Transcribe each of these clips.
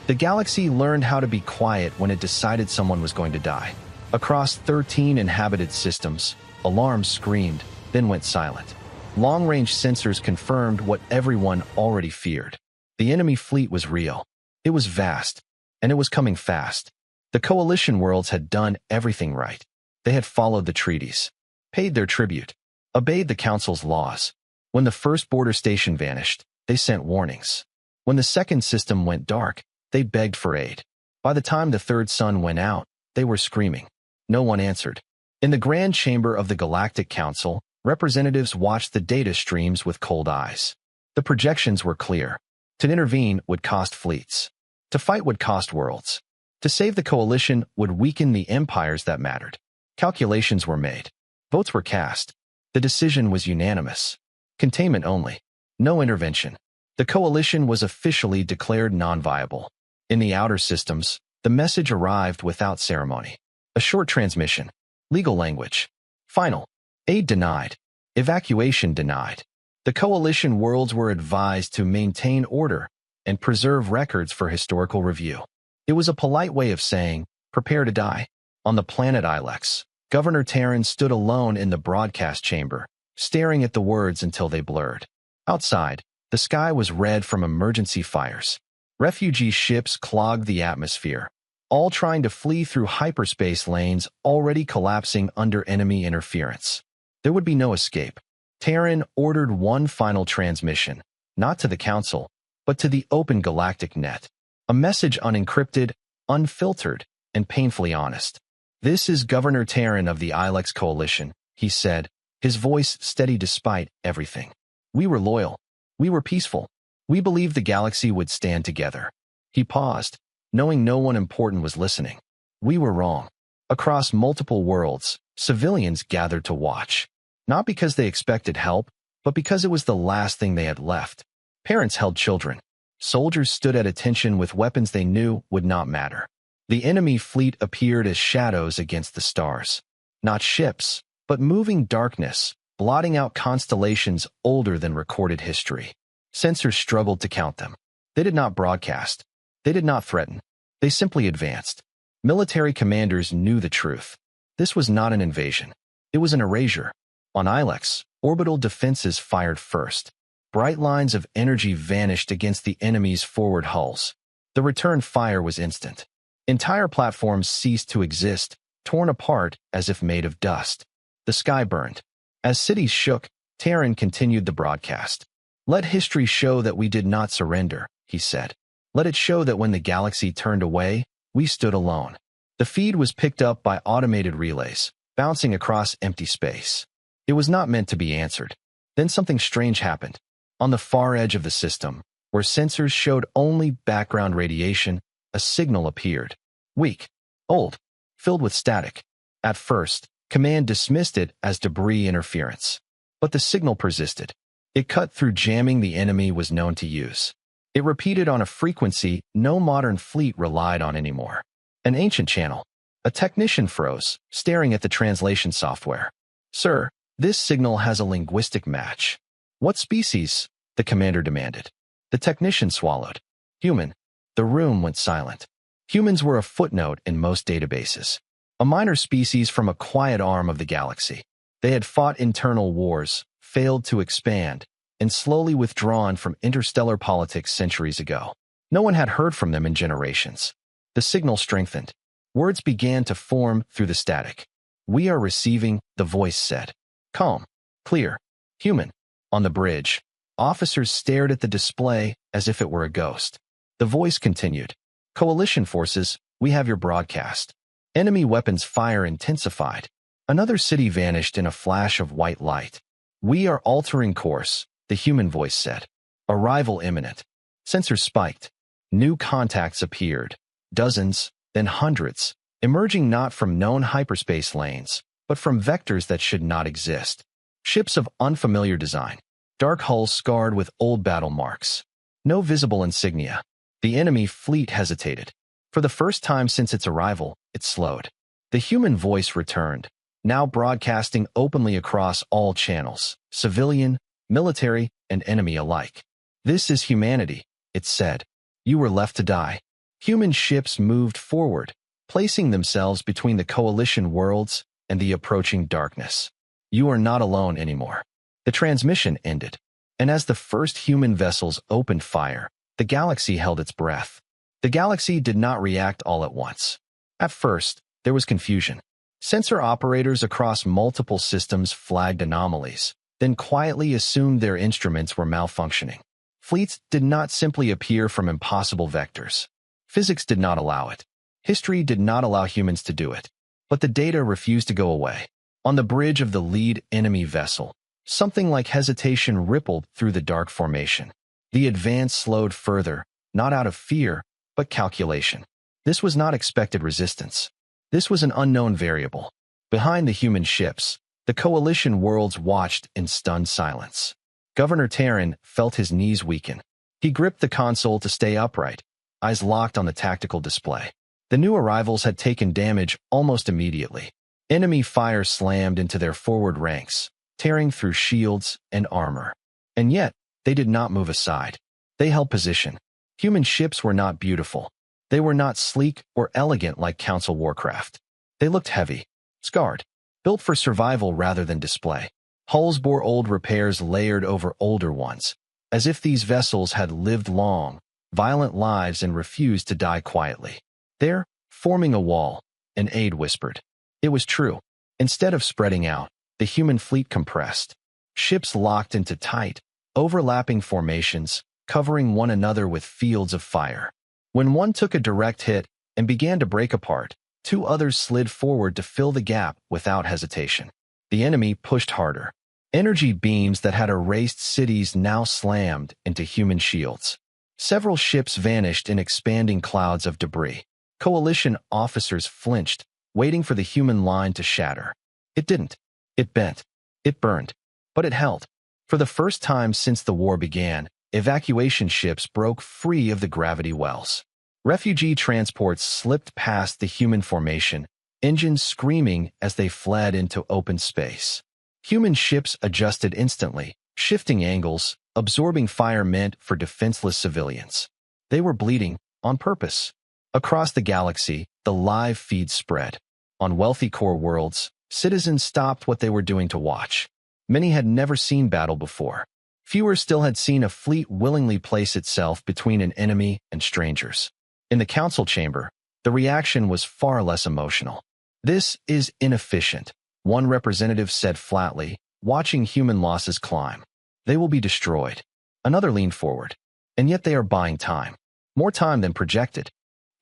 The galaxy learned how to be quiet when it decided someone was going to die. Across 13 inhabited systems, alarms screamed, then went silent. Long-range sensors confirmed what everyone already feared. The enemy fleet was real. It was vast, and it was coming fast. The coalition worlds had done everything right. They had followed the treaties, paid their tribute, obeyed the council's laws. When the first border station vanished, they sent warnings. When the second system went dark, they begged for aid. By the time the third sun went out, they were screaming. No one answered. In the Grand Chamber of the Galactic Council, representatives watched the data streams with cold eyes. The projections were clear. To intervene would cost fleets. To fight would cost worlds. To save the coalition would weaken the empires that mattered. Calculations were made. Votes were cast. The decision was unanimous. Containment only. No intervention. The coalition was officially declared non-viable. In the outer systems, the message arrived without ceremony. A short transmission. Legal language. Final. Aid denied. Evacuation denied. The coalition worlds were advised to maintain order and preserve records for historical review. It was a polite way of saying, prepare to die. On the planet Ilex, Governor Terran stood alone in the broadcast chamber, staring at the words until they blurred. Outside, the sky was red from emergency fires. Refugee ships clogged the atmosphere, all trying to flee through hyperspace lanes already collapsing under enemy interference. There would be no escape. Terran ordered one final transmission, not to the Council, but to the open galactic net. A message unencrypted, unfiltered, and painfully honest. This is Governor Terran of the Ilex Coalition, he said, his voice steady despite everything. We were loyal. We were peaceful. We believed the galaxy would stand together. He paused, knowing no one important was listening. We were wrong. Across multiple worlds, civilians gathered to watch. Not because they expected help, but because it was the last thing they had left. Parents held children. Soldiers stood at attention with weapons they knew would not matter. The enemy fleet appeared as shadows against the stars. Not ships, but moving darkness, blotting out constellations older than recorded history. Sensors struggled to count them. They did not broadcast. They did not threaten. They simply advanced. Military commanders knew the truth. This was not an invasion. It was an erasure. On Ilex, orbital defenses fired first. Bright lines of energy vanished against the enemy's forward hulls. The return fire was instant. Entire platforms ceased to exist, torn apart as if made of dust. The sky burned. As cities shook, Terran continued the broadcast. Let history show that we did not surrender, he said. Let it show that when the galaxy turned away, we stood alone. The feed was picked up by automated relays, bouncing across empty space. It was not meant to be answered. Then something strange happened. On the far edge of the system, where sensors showed only background radiation, a signal appeared. Weak, old, filled with static. At first, Command dismissed it as debris interference. But the signal persisted. It cut through jamming the enemy was known to use. It repeated on a frequency no modern fleet relied on anymore. An ancient channel. A technician froze, staring at the translation software. Sir, this signal has a linguistic match. What species? The commander demanded. The technician swallowed. Human. The room went silent. Humans were a footnote in most databases. A minor species from a quiet arm of the galaxy. They had fought internal wars, failed to expand, and slowly withdrawn from interstellar politics centuries ago. No one had heard from them in generations. The signal strengthened. Words began to form through the static. We are receiving, the voice said. Calm. Clear. Human. On the bridge, officers stared at the display as if it were a ghost. The voice continued. Coalition forces, we have your broadcast. Enemy weapons fire intensified. Another city vanished in a flash of white light. We are altering course, the human voice said. Arrival imminent. Sensors spiked. New contacts appeared. Dozens, then hundreds, emerging not from known hyperspace lanes, but from vectors that should not exist. Ships of unfamiliar design. Dark hulls scarred with old battle marks. No visible insignia. The enemy fleet hesitated. For the first time since its arrival, it slowed. The human voice returned, now broadcasting openly across all channels, civilian, military, and enemy alike. This is humanity, it said. You were left to die. Human ships moved forward, placing themselves between the coalition worlds and the approaching darkness. You are not alone anymore. The transmission ended, and as the first human vessels opened fire, the galaxy held its breath. The galaxy did not react all at once. At first, there was confusion. Sensor operators across multiple systems flagged anomalies, then quietly assumed their instruments were malfunctioning. Fleets did not simply appear from impossible vectors. Physics did not allow it. History did not allow humans to do it. But the data refused to go away. On the bridge of the lead enemy vessel, something like hesitation rippled through the dark formation. The advance slowed further, not out of fear, but calculation. This was not expected resistance. This was an unknown variable. Behind the human ships, the coalition worlds watched in stunned silence. Governor Terran felt his knees weaken. He gripped the console to stay upright, eyes locked on the tactical display. The new arrivals had taken damage almost immediately. Enemy fire slammed into their forward ranks, tearing through shields and armor. And yet, they did not move aside. They held position. Human ships were not beautiful. They were not sleek or elegant like Council warcraft. They looked heavy, scarred, built for survival rather than display. Hulls bore old repairs layered over older ones, as if these vessels had lived long, violent lives and refused to die quietly. There, forming a wall, an aide whispered. It was true. Instead of spreading out, the human fleet compressed. Ships locked into tight, overlapping formations, covering one another with fields of fire. When one took a direct hit and began to break apart, two others slid forward to fill the gap without hesitation. The enemy pushed harder. Energy beams that had erased cities now slammed into human shields. Several ships vanished in expanding clouds of debris. Coalition officers flinched, waiting for the human line to shatter. It didn't. It bent. It burned. But it held. For the first time since the war began, evacuation ships broke free of the gravity wells. Refugee transports slipped past the human formation, engines screaming as they fled into open space. Human ships adjusted instantly, shifting angles, absorbing fire meant for defenseless civilians. They were bleeding, on purpose. Across the galaxy, the live feed spread. On wealthy core worlds, citizens stopped what they were doing to watch. Many had never seen battle before. Fewer still had seen a fleet willingly place itself between an enemy and strangers. In the council chamber, the reaction was far less emotional. "This is inefficient," one representative said flatly, watching human losses climb. "They will be destroyed." Another leaned forward. "And yet they are buying time. More time than projected."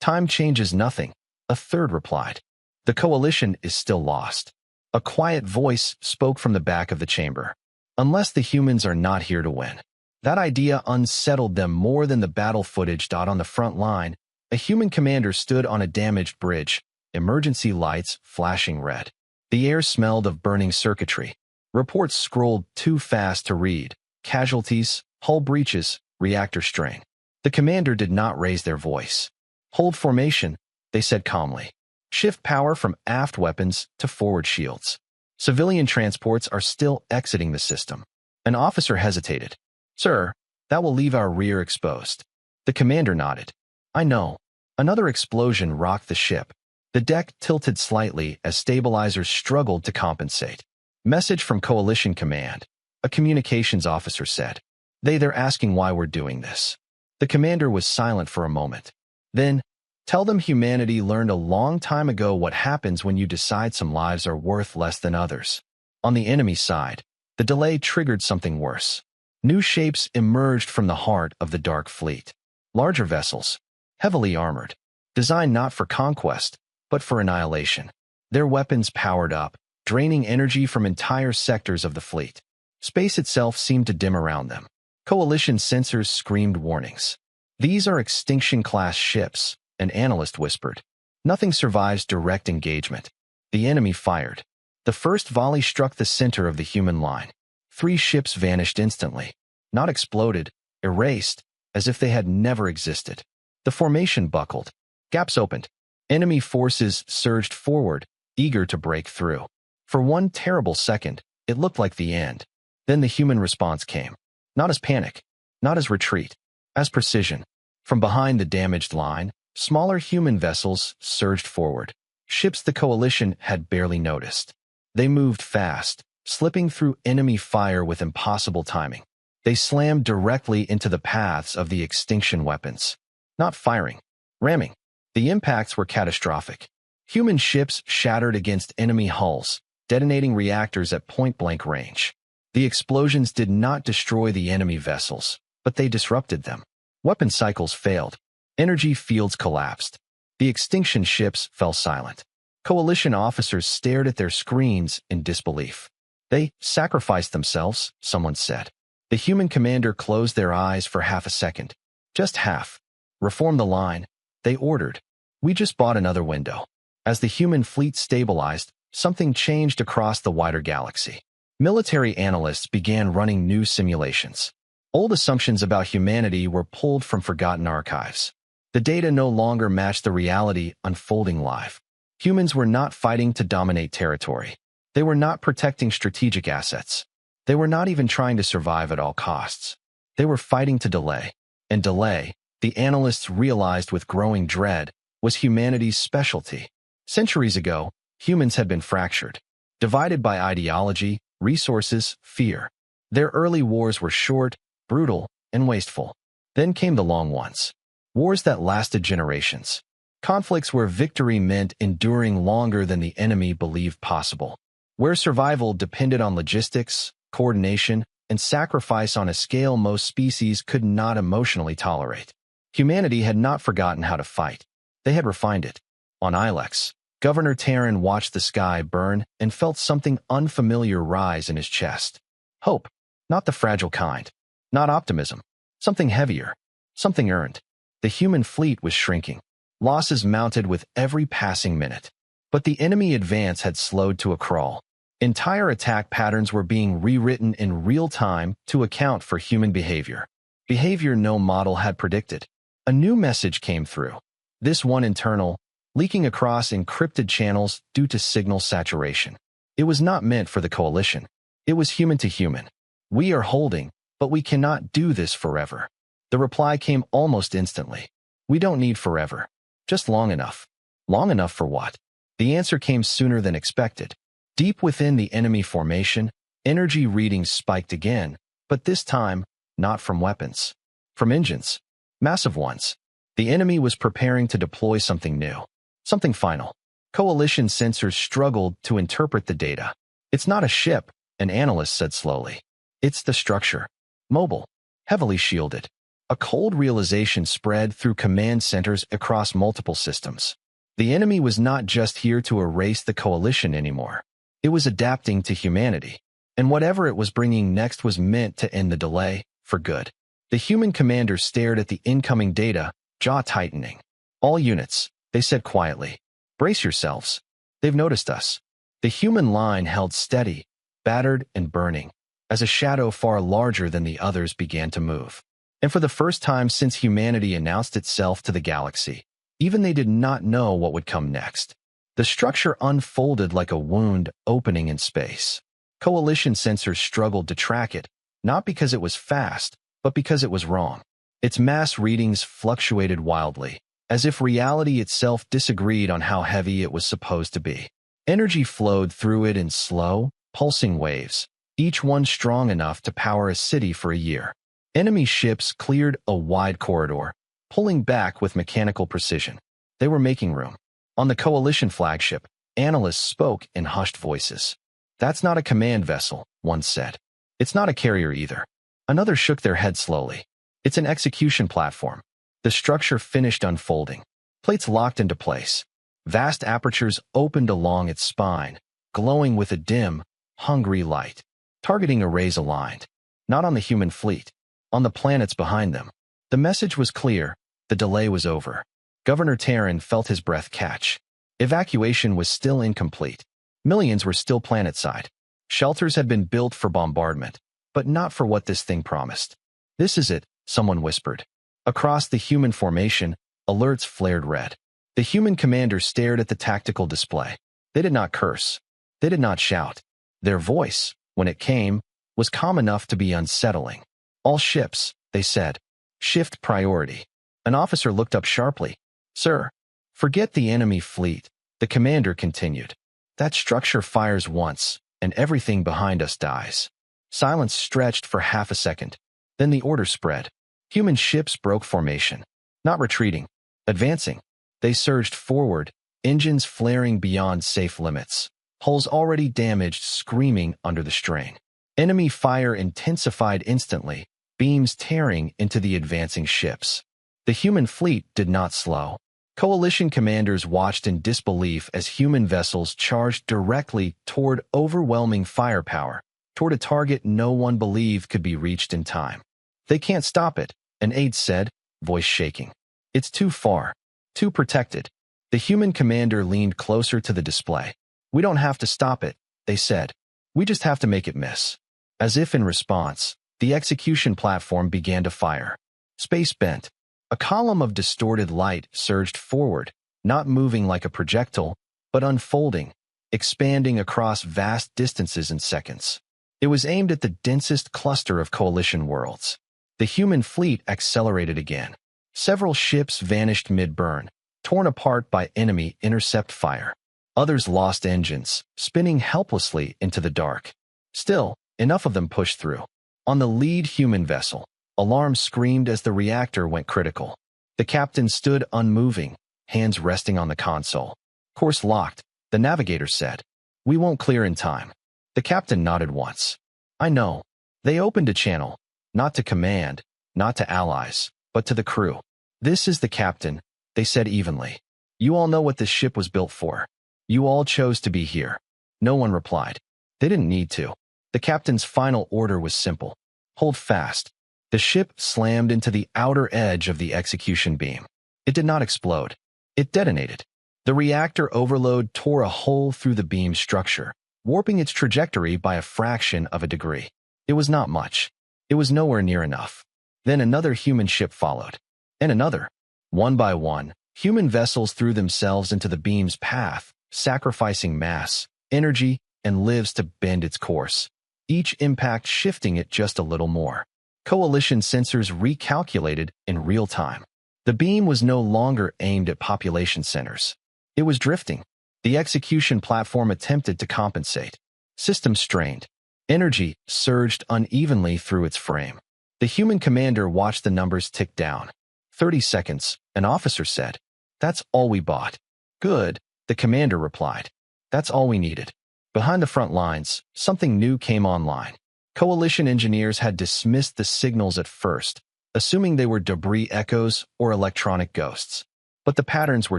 "Time changes nothing," a third replied. "The coalition is still lost." A quiet voice spoke from the back of the chamber. "Unless the humans are not here to win." That idea unsettled them more than the battle footage. On the front line, a human commander stood on a damaged bridge, emergency lights flashing red. The air smelled of burning circuitry. Reports scrolled too fast to read. Casualties, hull breaches, reactor strain. The commander did not raise their voice. "Hold formation," they said calmly. "Shift power from aft weapons to forward shields." Civilian transports are still exiting the system. An officer hesitated. "Sir, that will leave our rear exposed." The commander nodded. "I know." Another explosion rocked the ship. The deck tilted slightly as stabilizers struggled to compensate. "Message from Coalition Command," a communications officer said. They're asking why we're doing this." The commander was silent for a moment. Then, "Tell them humanity learned a long time ago what happens when you decide some lives are worth less than others." On the enemy side, the delay triggered something worse. New shapes emerged from the heart of the Dark Fleet. Larger vessels, heavily armored, designed not for conquest, but for annihilation. Their weapons powered up, draining energy from entire sectors of the fleet. Space itself seemed to dim around them. Coalition sensors screamed warnings. "These are extinction-class ships," an analyst whispered. "Nothing survives direct engagement." The enemy fired. The first volley struck the center of the human line. 3 ships vanished instantly. Not exploded, erased, as if they had never existed. The formation buckled. Gaps opened. Enemy forces surged forward, eager to break through. For one terrible second, it looked like the end. Then the human response came. Not as panic, not as retreat, as precision. From behind the damaged line, Smaller human vessels surged forward. Ships the coalition had barely noticed. They moved fast, slipping through enemy fire with impossible timing. They slammed directly into the paths of the extinction weapons. Not firing, ramming. The impacts were catastrophic. Human ships shattered against enemy hulls, detonating reactors at point-blank range. The explosions did not destroy the enemy vessels, but they disrupted them. Weapon cycles failed. Energy fields collapsed. The extinction ships fell silent. Coalition officers stared at their screens in disbelief. They sacrificed themselves, someone said. The human commander closed their eyes for half a second. Just half. Reform the line, they ordered. We just bought another window. As the human fleet stabilized, something changed across the wider galaxy. Military analysts began running new simulations. Old assumptions about humanity were pulled from forgotten archives. The data no longer matched the reality unfolding live. Humans were not fighting to dominate territory. They were not protecting strategic assets. They were not even trying to survive at all costs. They were fighting to delay. And delay, the analysts realized with growing dread, was humanity's specialty. Centuries ago, humans had been fractured, divided by ideology, resources, fear. Their early wars were short, brutal, and wasteful. Then came the long ones. Wars that lasted generations. Conflicts where victory meant enduring longer than the enemy believed possible. Where survival depended on logistics, coordination, and sacrifice on a scale most species could not emotionally tolerate. Humanity had not forgotten how to fight. They had refined it. On Ilex, Governor Terran watched the sky burn and felt something unfamiliar rise in his chest. Hope, not the fragile kind. Not optimism. Something heavier. Something earned. The human fleet was shrinking. Losses mounted with every passing minute. But the enemy advance had slowed to a crawl. Entire attack patterns were being rewritten in real time to account for human behavior. Behavior no model had predicted. A new message came through. This one internal, leaking across encrypted channels due to signal saturation. It was not meant for the coalition. It was human to human. We are holding, but we cannot do this forever. The reply came almost instantly. We don't need forever. Just long enough. Long enough for what? The answer came sooner than expected. Deep within the enemy formation, energy readings spiked again, but this time, not from weapons. From engines. Massive ones. The enemy was preparing to deploy something new. Something final. Coalition sensors struggled to interpret the data. It's not a ship, an analyst said slowly. It's the structure. Mobile. Heavily shielded. A cold realization spread through command centers across multiple systems. The enemy was not just here to erase the coalition anymore. It was adapting to humanity. And whatever it was bringing next was meant to end the delay, for good. The human commander stared at the incoming data, jaw tightening. All units, they said quietly. Brace yourselves. They've noticed us. The human line held steady, battered and burning, as a shadow far larger than the others began to move. And for the first time since humanity announced itself to the galaxy, even they did not know what would come next. The structure unfolded like a wound opening in space. Coalition sensors struggled to track it, not because it was fast, but because it was wrong. Its mass readings fluctuated wildly, as if reality itself disagreed on how heavy it was supposed to be. Energy flowed through it in slow, pulsing waves, each one strong enough to power a city for a year. Enemy ships cleared a wide corridor, pulling back with mechanical precision. They were making room. On the coalition flagship, analysts spoke in hushed voices. That's not a command vessel, one said. It's not a carrier either. Another shook their head slowly. It's an execution platform. The structure finished unfolding. Plates locked into place. Vast apertures opened along its spine, glowing with a dim, hungry light. Targeting arrays aligned. Not on the human fleet. On the planets behind them. The message was clear. The delay was over. Governor Terran felt his breath catch. Evacuation was still incomplete. Millions were still planetside. Shelters had been built for bombardment, but not for what this thing promised. This is it, someone whispered. Across the human formation, alerts flared red. The human commander stared at the tactical display. They did not curse. They did not shout. Their voice, when it came, was calm enough to be unsettling. All ships, they said. Shift priority. An officer looked up sharply. Sir, forget the enemy fleet, the commander continued. That structure fires once, and everything behind us dies. Silence stretched for half a second. Then the order spread. Human ships broke formation. Not retreating, advancing. They surged forward, engines flaring beyond safe limits. Hulls already damaged screaming under the strain. Enemy fire intensified instantly, beams tearing into the advancing ships. The human fleet did not slow. Coalition commanders watched in disbelief as human vessels charged directly toward overwhelming firepower, toward a target no one believed could be reached in time. They can't stop it, an aide said, voice shaking. It's too far, too protected. The human commander leaned closer to the display. We don't have to stop it, they said. We just have to make it miss. As if in response, the execution platform began to fire. Space bent. A column of distorted light surged forward, not moving like a projectile, but unfolding, expanding across vast distances in seconds. It was aimed at the densest cluster of coalition worlds. The human fleet accelerated again. Several ships vanished mid-burn, torn apart by enemy intercept fire. Others lost engines, spinning helplessly into the dark. Still, enough of them pushed through. On the lead human vessel, alarms screamed as the reactor went critical. The captain stood unmoving, hands resting on the console. Course locked, the navigator said. We won't clear in time. The captain nodded once. I know. They opened a channel, not to command, not to allies, but to the crew. This is the captain, they said evenly. You all know what this ship was built for. You all chose to be here. No one replied. They didn't need to. The captain's final order was simple. Hold fast. The ship slammed into the outer edge of the execution beam. It did not explode. It detonated. The reactor overload tore a hole through the beam structure, warping its trajectory by a fraction of a degree. It was not much. It was nowhere near enough. Then another human ship followed. And another. One by one, human vessels threw themselves into the beam's path, sacrificing mass, energy, and lives to bend its course, each impact shifting it just a little more. Coalition sensors recalculated in real time. The beam was no longer aimed at population centers. It was drifting. The execution platform attempted to compensate. Systems strained. Energy surged unevenly through its frame. The human commander watched the numbers tick down. 30 seconds, an officer said. That's all we bought. Good, the commander replied. That's all we needed. Behind the front lines, something new came online. Coalition engineers had dismissed the signals at first, assuming they were debris echoes or electronic ghosts. But the patterns were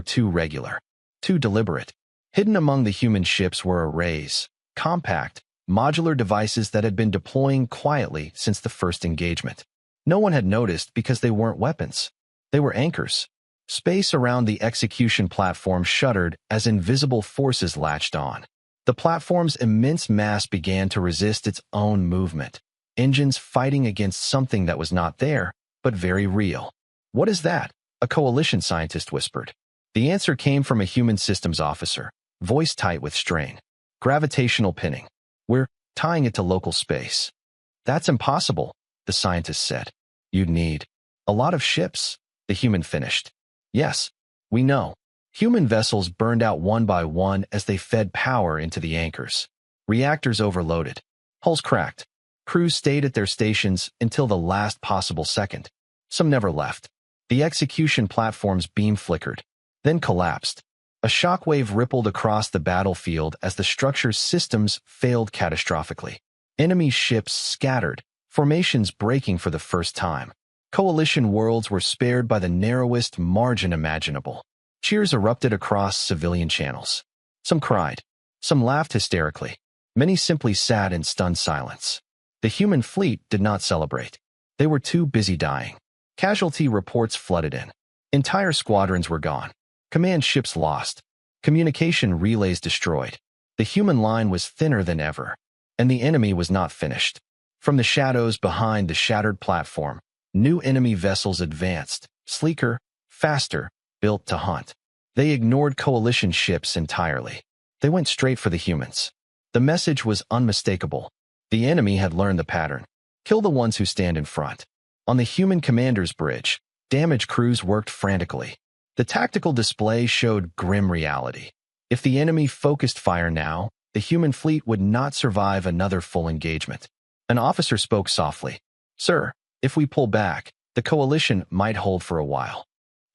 too regular, too deliberate. Hidden among the human ships were arrays, compact, modular devices that had been deploying quietly since the first engagement. No one had noticed because they weren't weapons. They were anchors. Space around the execution platform shuddered as invisible forces latched on. The platform's immense mass began to resist its own movement, engines fighting against something that was not there, but very real. What is that? A coalition scientist whispered. The answer came from a human systems officer, voice tight with strain. Gravitational pinning. We're tying it to local space. That's impossible, the scientist said. You'd need a lot of ships, the human finished. Yes, we know. Human vessels burned out one by one as they fed power into the anchors. Reactors overloaded. Hulls cracked. Crews stayed at their stations until the last possible second. Some never left. The execution platform's beam flickered, then collapsed. A shockwave rippled across the battlefield as the structure's systems failed catastrophically. Enemy ships scattered, formations breaking for the first time. Coalition worlds were spared by the narrowest margin imaginable. Cheers erupted across civilian channels. Some cried. Some laughed hysterically. Many simply sat in stunned silence. The human fleet did not celebrate. They were too busy dying. Casualty reports flooded in. Entire squadrons were gone. Command ships lost. Communication relays destroyed. The human line was thinner than ever. And the enemy was not finished. From the shadows behind the shattered platform, new enemy vessels advanced, sleeker, faster, built to hunt. They ignored coalition ships entirely. They went straight for the humans. The message was unmistakable. The enemy had learned the pattern. Kill the ones who stand in front. On the human commander's bridge, damage crews worked frantically. The tactical display showed grim reality. If the enemy focused fire now, the human fleet would not survive another full engagement. An officer spoke softly. "Sir, if we pull back, the coalition might hold for a while."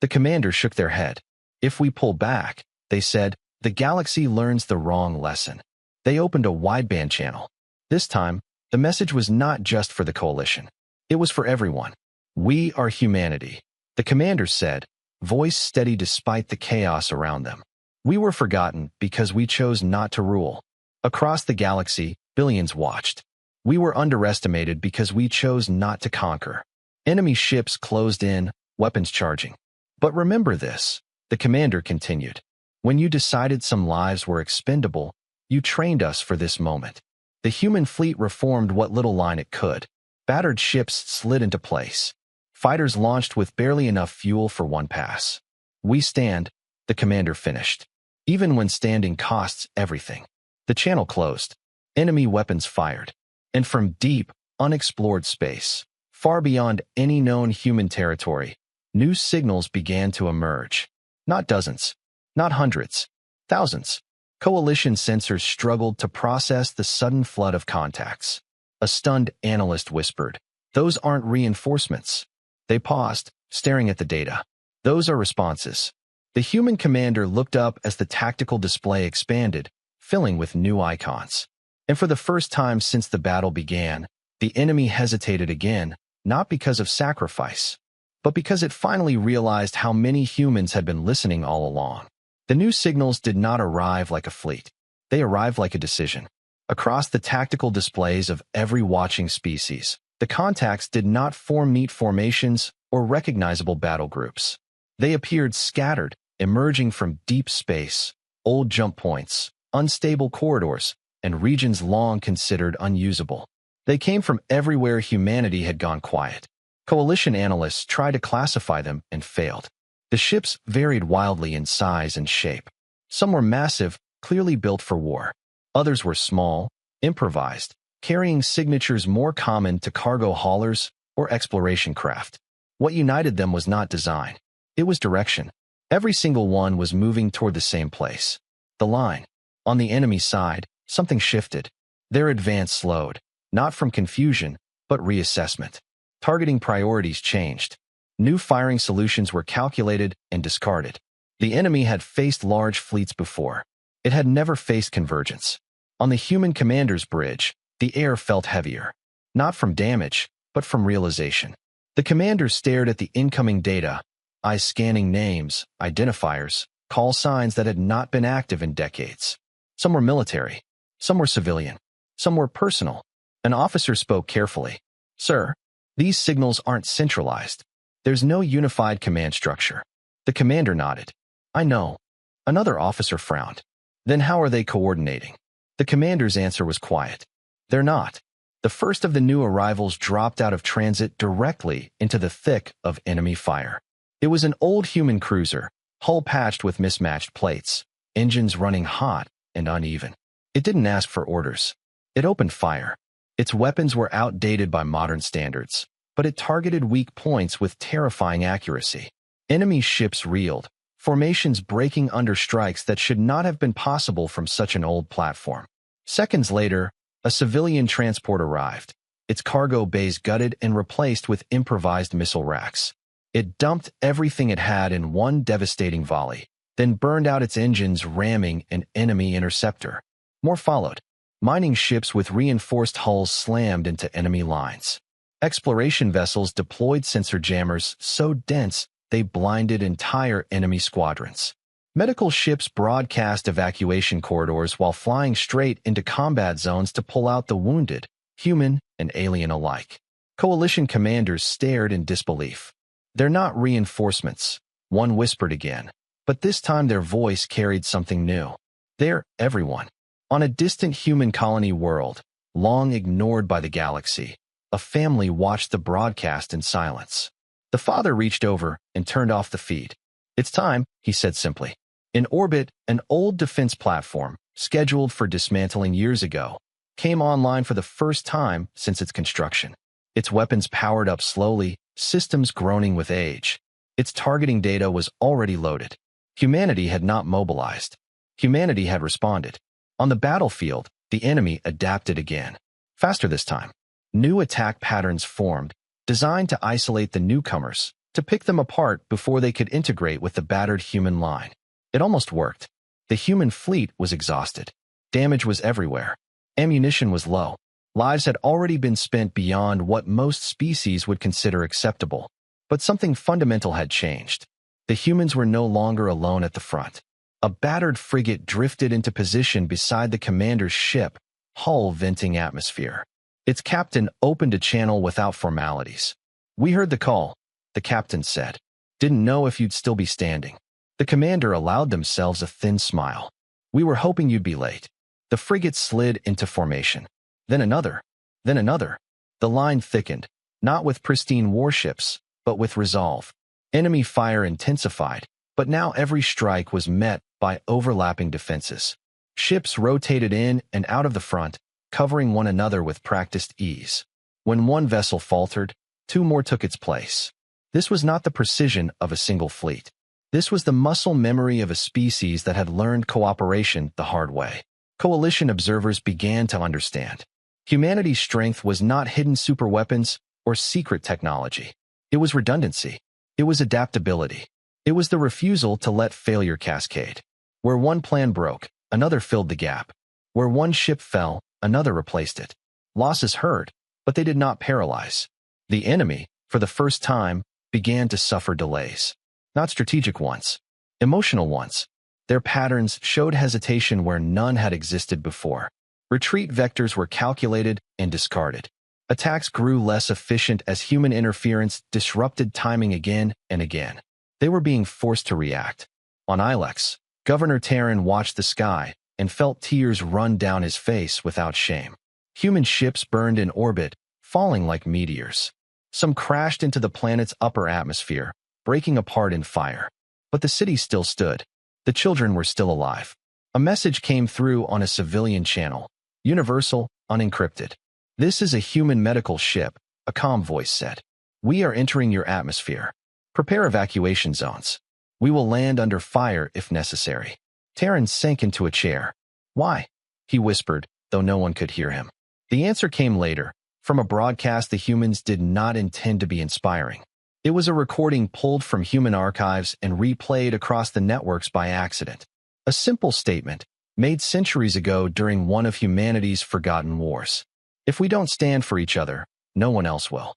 The commanders shook their head. "If we pull back," they said, "the galaxy learns the wrong lesson." They opened a wideband channel. This time, the message was not just for the coalition. It was for everyone. "We are humanity," the commanders said, voice steady despite the chaos around them. "We were forgotten because we chose not to rule." Across the galaxy, billions watched. "We were underestimated because we chose not to conquer." Enemy ships closed in, weapons charging. "But remember this," the commander continued. "When you decided some lives were expendable, you trained us for this moment." The human fleet reformed what little line it could. Battered ships slid into place. Fighters launched with barely enough fuel for one pass. "We stand," the commander finished. "Even when standing costs everything." The channel closed. Enemy weapons fired. And from deep, unexplored space, far beyond any known human territory, new signals began to emerge. Not dozens, not hundreds, thousands. Coalition sensors struggled to process the sudden flood of contacts. A stunned analyst whispered, "Those aren't reinforcements." They paused, staring at the data. "Those are responses." The human commander looked up as the tactical display expanded, filling with new icons. And for the first time since the battle began, the enemy hesitated again, not because of sacrifice, but because it finally realized how many humans had been listening all along. The new signals did not arrive like a fleet. They arrived like a decision. Across the tactical displays of every watching species, the contacts did not form neat formations or recognizable battle groups. They appeared scattered, emerging from deep space, old jump points, unstable corridors, and regions long considered unusable. They came from everywhere humanity had gone quiet. Coalition analysts tried to classify them and failed. The ships varied wildly in size and shape. Some were massive, clearly built for war. Others were small, improvised, carrying signatures more common to cargo haulers or exploration craft. What united them was not design. It was direction. Every single one was moving toward the same place. The line. On the enemy side, something shifted. Their advance slowed, not from confusion, but reassessment. Targeting priorities changed. New firing solutions were calculated and discarded. The enemy had faced large fleets before. It had never faced convergence. On the human commander's bridge, the air felt heavier. Not from damage, but from realization. The commander stared at the incoming data, eyes scanning names, identifiers, call signs that had not been active in decades. Some were military. Some were civilian. Some were personal. An officer spoke carefully. "Sir, these signals aren't centralized. There's no unified command structure." The commander nodded. "I know." Another officer frowned. "Then how are they coordinating?" The commander's answer was quiet. "They're not." The first of the new arrivals dropped out of transit directly into the thick of enemy fire. It was an old human cruiser, hull patched with mismatched plates, engines running hot and uneven. It didn't ask for orders. It opened fire. Its weapons were outdated by modern standards, but it targeted weak points with terrifying accuracy. Enemy ships reeled, formations breaking under strikes that should not have been possible from such an old platform. Seconds later, a civilian transport arrived, its cargo bays gutted and replaced with improvised missile racks. It dumped everything it had in one devastating volley, then burned out its engines, ramming an enemy interceptor. More followed. Mining ships with reinforced hulls slammed into enemy lines. Exploration vessels deployed sensor jammers so dense they blinded entire enemy squadrons. Medical ships broadcast evacuation corridors while flying straight into combat zones to pull out the wounded, human and alien alike. Coalition commanders stared in disbelief. "They're not reinforcements," one whispered again, but this time their voice carried something new. "They're everyone." On a distant human colony world, long ignored by the galaxy, a family watched the broadcast in silence. The father reached over and turned off the feed. "It's time," he said simply. In orbit, an old defense platform, scheduled for dismantling years ago, came online for the first time since its construction. Its weapons powered up slowly, systems groaning with age. Its targeting data was already loaded. Humanity had not mobilized. Humanity had responded. On the battlefield, the enemy adapted again. Faster this time. New attack patterns formed, designed to isolate the newcomers, to pick them apart before they could integrate with the battered human line. It almost worked. The human fleet was exhausted. Damage was everywhere. Ammunition was low. Lives had already been spent beyond what most species would consider acceptable. But something fundamental had changed. The humans were no longer alone at the front. A battered frigate drifted into position beside the commander's ship, hull venting atmosphere. Its captain opened a channel without formalities. "We heard the call," the captain said. "Didn't know if you'd still be standing." The commander allowed themselves a thin smile. "We were hoping you'd be late." The frigate slid into formation. Then another. Then another. The line thickened, not with pristine warships, but with resolve. Enemy fire intensified, but now every strike was met by overlapping defenses. Ships rotated in and out of the front, covering one another with practiced ease. When one vessel faltered, two more took its place. This was not the precision of a single fleet. This was the muscle memory of a species that had learned cooperation the hard way. Coalition observers began to understand. Humanity's strength was not hidden superweapons or secret technology. It was redundancy. It was adaptability. It was the refusal to let failure cascade. Where one plan broke, another filled the gap. Where one ship fell, another replaced it. Losses hurt, but they did not paralyze. The enemy, for the first time, began to suffer delays. Not strategic ones, emotional ones. Their patterns showed hesitation where none had existed before. Retreat vectors were calculated and discarded. Attacks grew less efficient as human interference disrupted timing again and again. They were being forced to react. On Ilex, Governor Terran watched the sky and felt tears run down his face without shame. Human ships burned in orbit, falling like meteors. Some crashed into the planet's upper atmosphere, breaking apart in fire. But the city still stood. The children were still alive. A message came through on a civilian channel. Universal, unencrypted. "This is a human medical ship," a calm voice said. "We are entering your atmosphere. Prepare evacuation zones. We will land under fire if necessary." Terran sank into a chair. "Why?" he whispered, though no one could hear him. The answer came later, from a broadcast the humans did not intend to be inspiring. It was a recording pulled from human archives and replayed across the networks by accident. A simple statement, made centuries ago during one of humanity's forgotten wars. "If we don't stand for each other, no one else will."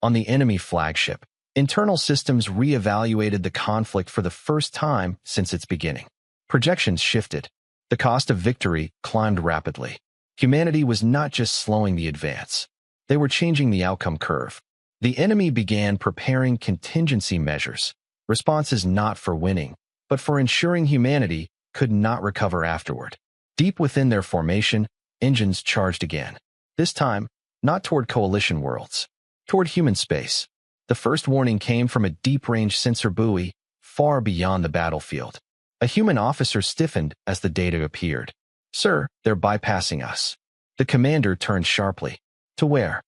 On the enemy flagship, internal systems re-evaluated the conflict for the first time since its beginning. Projections shifted. The cost of victory climbed rapidly. Humanity was not just slowing the advance. They were changing the outcome curve. The enemy began preparing contingency measures, responses not for winning, but for ensuring humanity could not recover afterward. Deep within their formation, engines charged again. This time, not toward coalition worlds, toward human space. The first warning came from a deep-range sensor buoy far beyond the battlefield. A human officer stiffened as the data appeared. "Sir, they're bypassing us." The commander turned sharply. "To where?"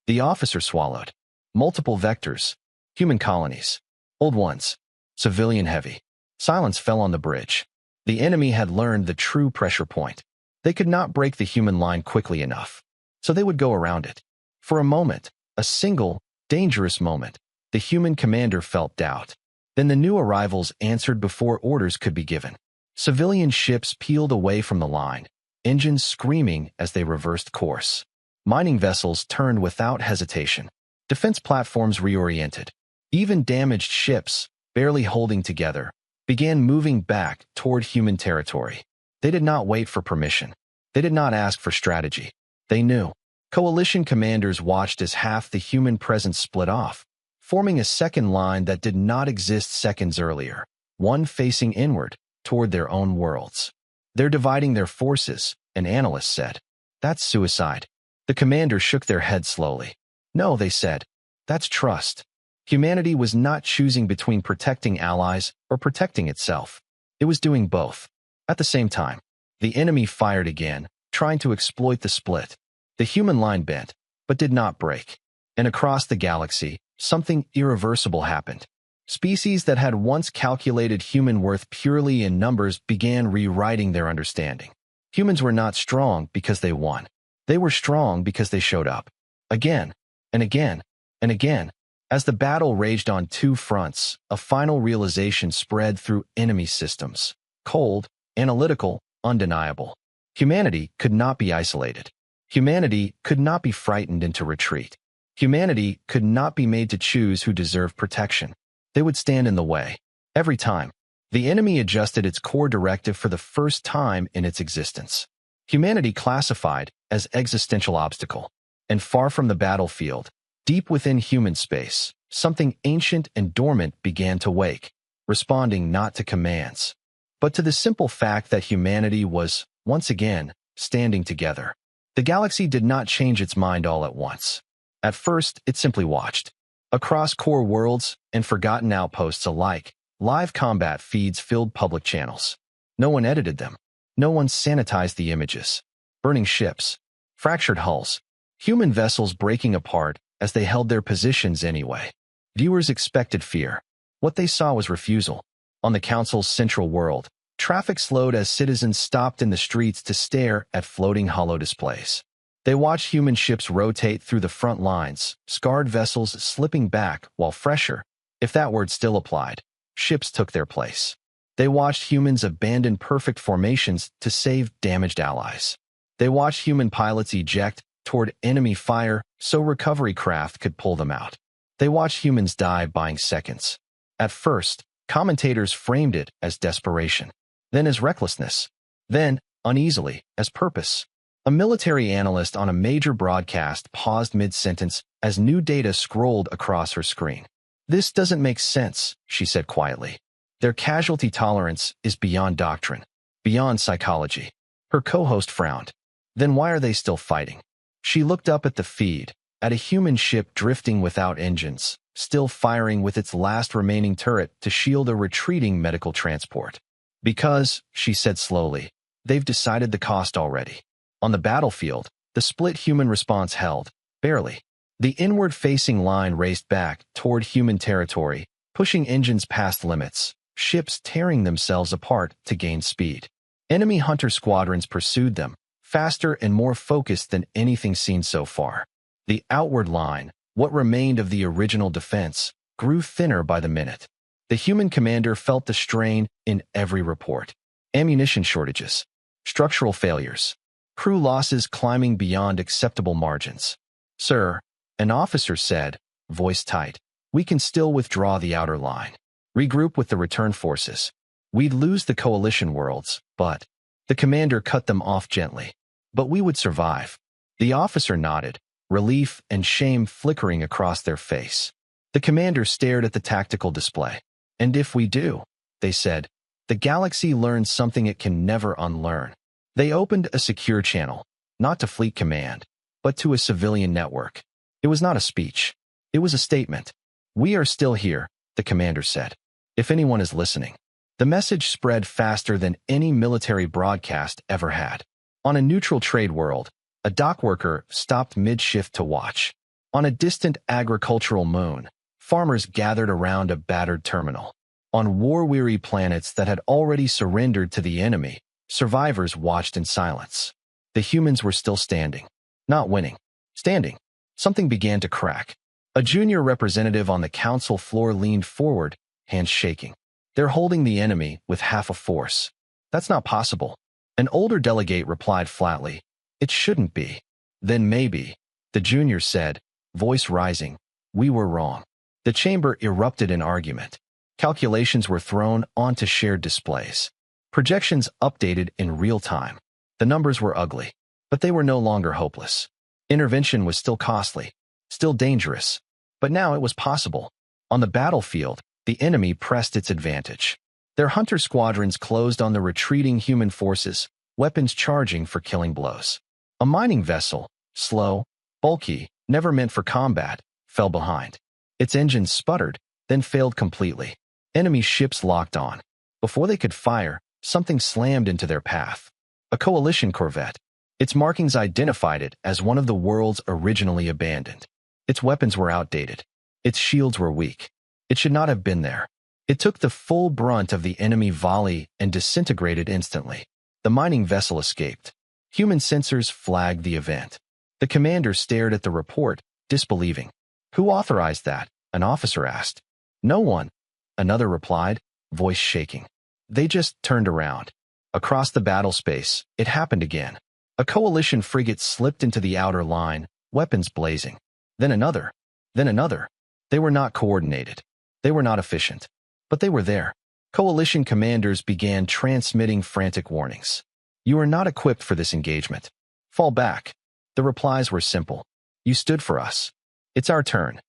The officer swallowed. "Multiple vectors. Human colonies. Old ones. Civilian heavy." Silence fell on the bridge. The enemy had learned the true pressure point. They could not break the human line quickly enough, so they would go around it. For a moment, a single, dangerous moment, the human commander felt doubt. Then the new arrivals answered before orders could be given. Civilian ships peeled away from the line, engines screaming as they reversed course. Mining vessels turned without hesitation. Defense platforms reoriented. Even damaged ships, barely holding together, began moving back toward human territory. They did not wait for permission. They did not ask for strategy. They knew. Coalition commanders watched as half the human presence split off, forming a second line that did not exist seconds earlier, one facing inward, toward their own worlds. "They're dividing their forces," an analyst said. "That's suicide." The commanders shook their heads slowly. "No," they said. "That's trust." Humanity was not choosing between protecting allies or protecting itself. It was doing both. At the same time, the enemy fired again, trying to exploit the split. The human line bent, but did not break. And across the galaxy, something irreversible happened. Species that had once calculated human worth purely in numbers began rewriting their understanding. Humans were not strong because they won. They were strong because they showed up. Again, and again, and again. As the battle raged on two fronts, a final realization spread through enemy systems. Cold, analytical, undeniable. Humanity could not be isolated. Humanity could not be frightened into retreat. Humanity could not be made to choose who deserved protection. They would stand in the way. Every time, the enemy adjusted its core directive for the first time in its existence. Humanity classified as existential obstacle. And far from the battlefield, deep within human space, something ancient and dormant began to wake, responding not to commands, but to the simple fact that humanity was, once again, standing together. The galaxy did not change its mind all at once. At first, it simply watched. Across core worlds and forgotten outposts alike, live combat feeds filled public channels. No one edited them. No one sanitized the images. Burning ships, fractured hulls, human vessels breaking apart as they held their positions anyway. Viewers expected fear. What they saw was refusal. On the Council's central world, traffic slowed as citizens stopped in the streets to stare at floating holo displays. They watched human ships rotate through the front lines, scarred vessels slipping back while fresher, if that word still applied, ships took their place. They watched humans abandon perfect formations to save damaged allies. They watched human pilots eject toward enemy fire so recovery craft could pull them out. They watched humans die buying seconds. At first, commentators framed it as desperation, then as recklessness, then, uneasily, as purpose. A military analyst on a major broadcast paused mid-sentence as new data scrolled across her screen. "This doesn't make sense," she said quietly. "Their casualty tolerance is beyond doctrine, beyond psychology." Her co-host frowned. "Then why are they still fighting?" She looked up at the feed, at a human ship drifting without engines, still firing with its last remaining turret to shield a retreating medical transport. "Because," she said slowly, "they've decided the cost already." On the battlefield, the split human response held, barely. The inward-facing line raced back toward human territory, pushing engines past limits, ships tearing themselves apart to gain speed. Enemy hunter squadrons pursued them, faster and more focused than anything seen so far. The outward line, what remained of the original defense, grew thinner by the minute. The human commander felt the strain in every report. Ammunition shortages, structural failures, crew losses climbing beyond acceptable margins. "Sir," an officer said, voice tight, "we can still withdraw the outer line. Regroup with the return forces. We'd lose the coalition worlds, but..." The commander cut them off gently. "But we would survive." The officer nodded, relief and shame flickering across their face. The commander stared at the tactical display. "And if we do," they said, "the galaxy learns something it can never unlearn." They opened a secure channel, not to Fleet Command, but to a civilian network. It was not a speech. It was a statement. "We are still here," the commander said. "If anyone is listening." The message spread faster than any military broadcast ever had. On a neutral trade world, a dock worker stopped mid-shift to watch. On a distant agricultural moon, farmers gathered around a battered terminal. On war-weary planets that had already surrendered to the enemy, survivors watched in silence. The humans were still standing. Not winning. Standing. Something began to crack. A junior representative on the council floor leaned forward, hands shaking. "They're holding the enemy with half a force." "That's not possible." An older delegate replied flatly, "It shouldn't be." "Then maybe," the junior said, voice rising, "we were wrong." The chamber erupted in argument. Calculations were thrown onto shared displays. Projections updated in real time. The numbers were ugly, but they were no longer hopeless. Intervention was still costly, still dangerous, but now it was possible. On the battlefield, the enemy pressed its advantage. Their hunter squadrons closed on the retreating human forces, weapons charging for killing blows. A mining vessel, slow, bulky, never meant for combat, fell behind. Its engines sputtered, then failed completely. Enemy ships locked on. Before they could fire, something slammed into their path. A coalition corvette. Its markings identified it as one of the worlds originally abandoned. Its weapons were outdated. Its shields were weak. It should not have been there. It took the full brunt of the enemy volley and disintegrated instantly. The mining vessel escaped. Human sensors flagged the event. The commander stared at the report, disbelieving. Who authorized that? An officer asked. No one, another replied, voice shaking. They just turned around. Across the battle space, it happened again. A coalition frigate slipped into the outer line, weapons blazing. Then another. Then another. They were not coordinated. They were not efficient. But they were there. Coalition commanders began transmitting frantic warnings. You are not equipped for this engagement. Fall back. The replies were simple. You stood for us. It's our turn.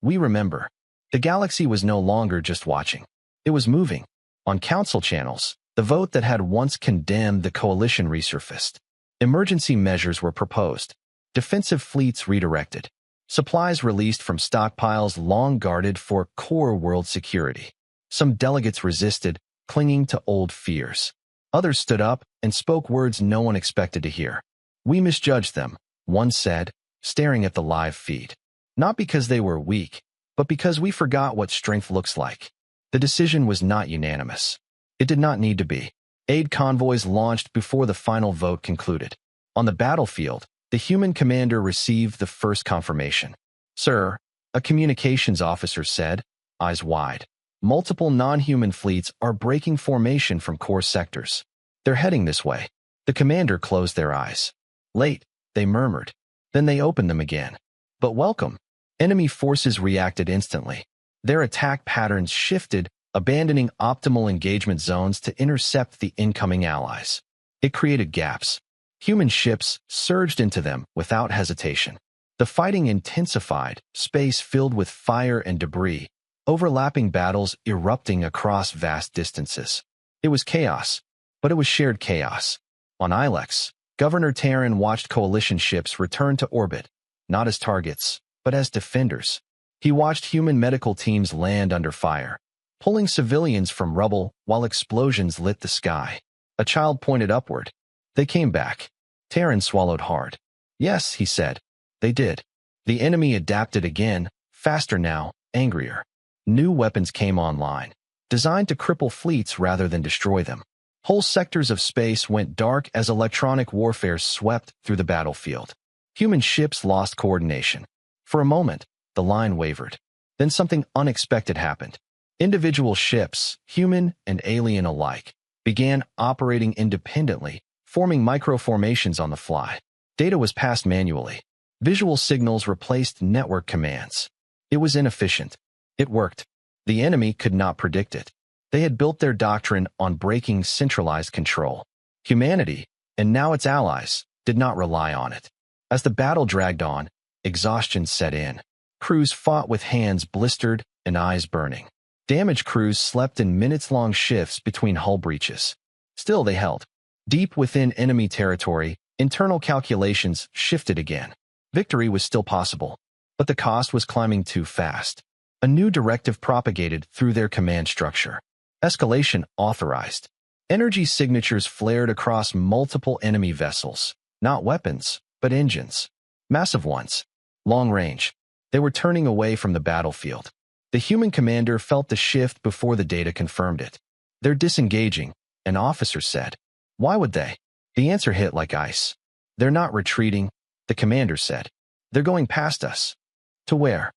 We remember. The galaxy was no longer just watching. It was moving. On council channels, the vote that had once condemned the coalition resurfaced. Emergency measures were proposed. Defensive fleets redirected. Supplies released from stockpiles long guarded for core world security. Some delegates resisted, clinging to old fears. Others stood up and spoke words no one expected to hear. We misjudged them, one said, staring at the live feed. Not because they were weak, but because we forgot what strength looks like. The decision was not unanimous. It did not need to be. Aid convoys launched before the final vote concluded. On the battlefield, the human commander received the first confirmation. Sir, a communications officer said, eyes wide. Multiple non-human fleets are breaking formation from core sectors. They're heading this way. The commander closed their eyes. Late, they murmured. Then they opened them again. But welcome. Enemy forces reacted instantly. Their attack patterns shifted, abandoning optimal engagement zones to intercept the incoming allies. It created gaps. Human ships surged into them without hesitation. The fighting intensified, space filled with fire and debris, overlapping battles erupting across vast distances. It was chaos, but it was shared chaos. On Ilex, Governor Terran watched coalition ships return to orbit, not as targets, but as defenders. He watched human medical teams land under fire, pulling civilians from rubble while explosions lit the sky. A child pointed upward. They came back. Terran swallowed hard. Yes, he said. They did. The enemy adapted again, faster now, angrier. New weapons came online, designed to cripple fleets rather than destroy them. Whole sectors of space went dark as electronic warfare swept through the battlefield. Human ships lost coordination. For a moment, the line wavered. Then something unexpected happened. Individual ships, human and alien alike, began operating independently, forming microformations on the fly. Data was passed manually. Visual signals replaced network commands. It was inefficient. It worked. The enemy could not predict it. They had built their doctrine on breaking centralized control. Humanity, and now its allies, did not rely on it. As the battle dragged on, exhaustion set in. Crews fought with hands blistered and eyes burning. Damaged crews slept in minutes-long shifts between hull breaches. Still they held. Deep within enemy territory, internal calculations shifted again. Victory was still possible, but the cost was climbing too fast. A new directive propagated through their command structure. Escalation authorized. Energy signatures flared across multiple enemy vessels. Not weapons, but engines. Massive ones. Long range. They were turning away from the battlefield. The human commander felt the shift before the data confirmed it. They're disengaging, an officer said. Why would they? The answer hit like ice. They're not retreating, the commander said. They're going past us. To where?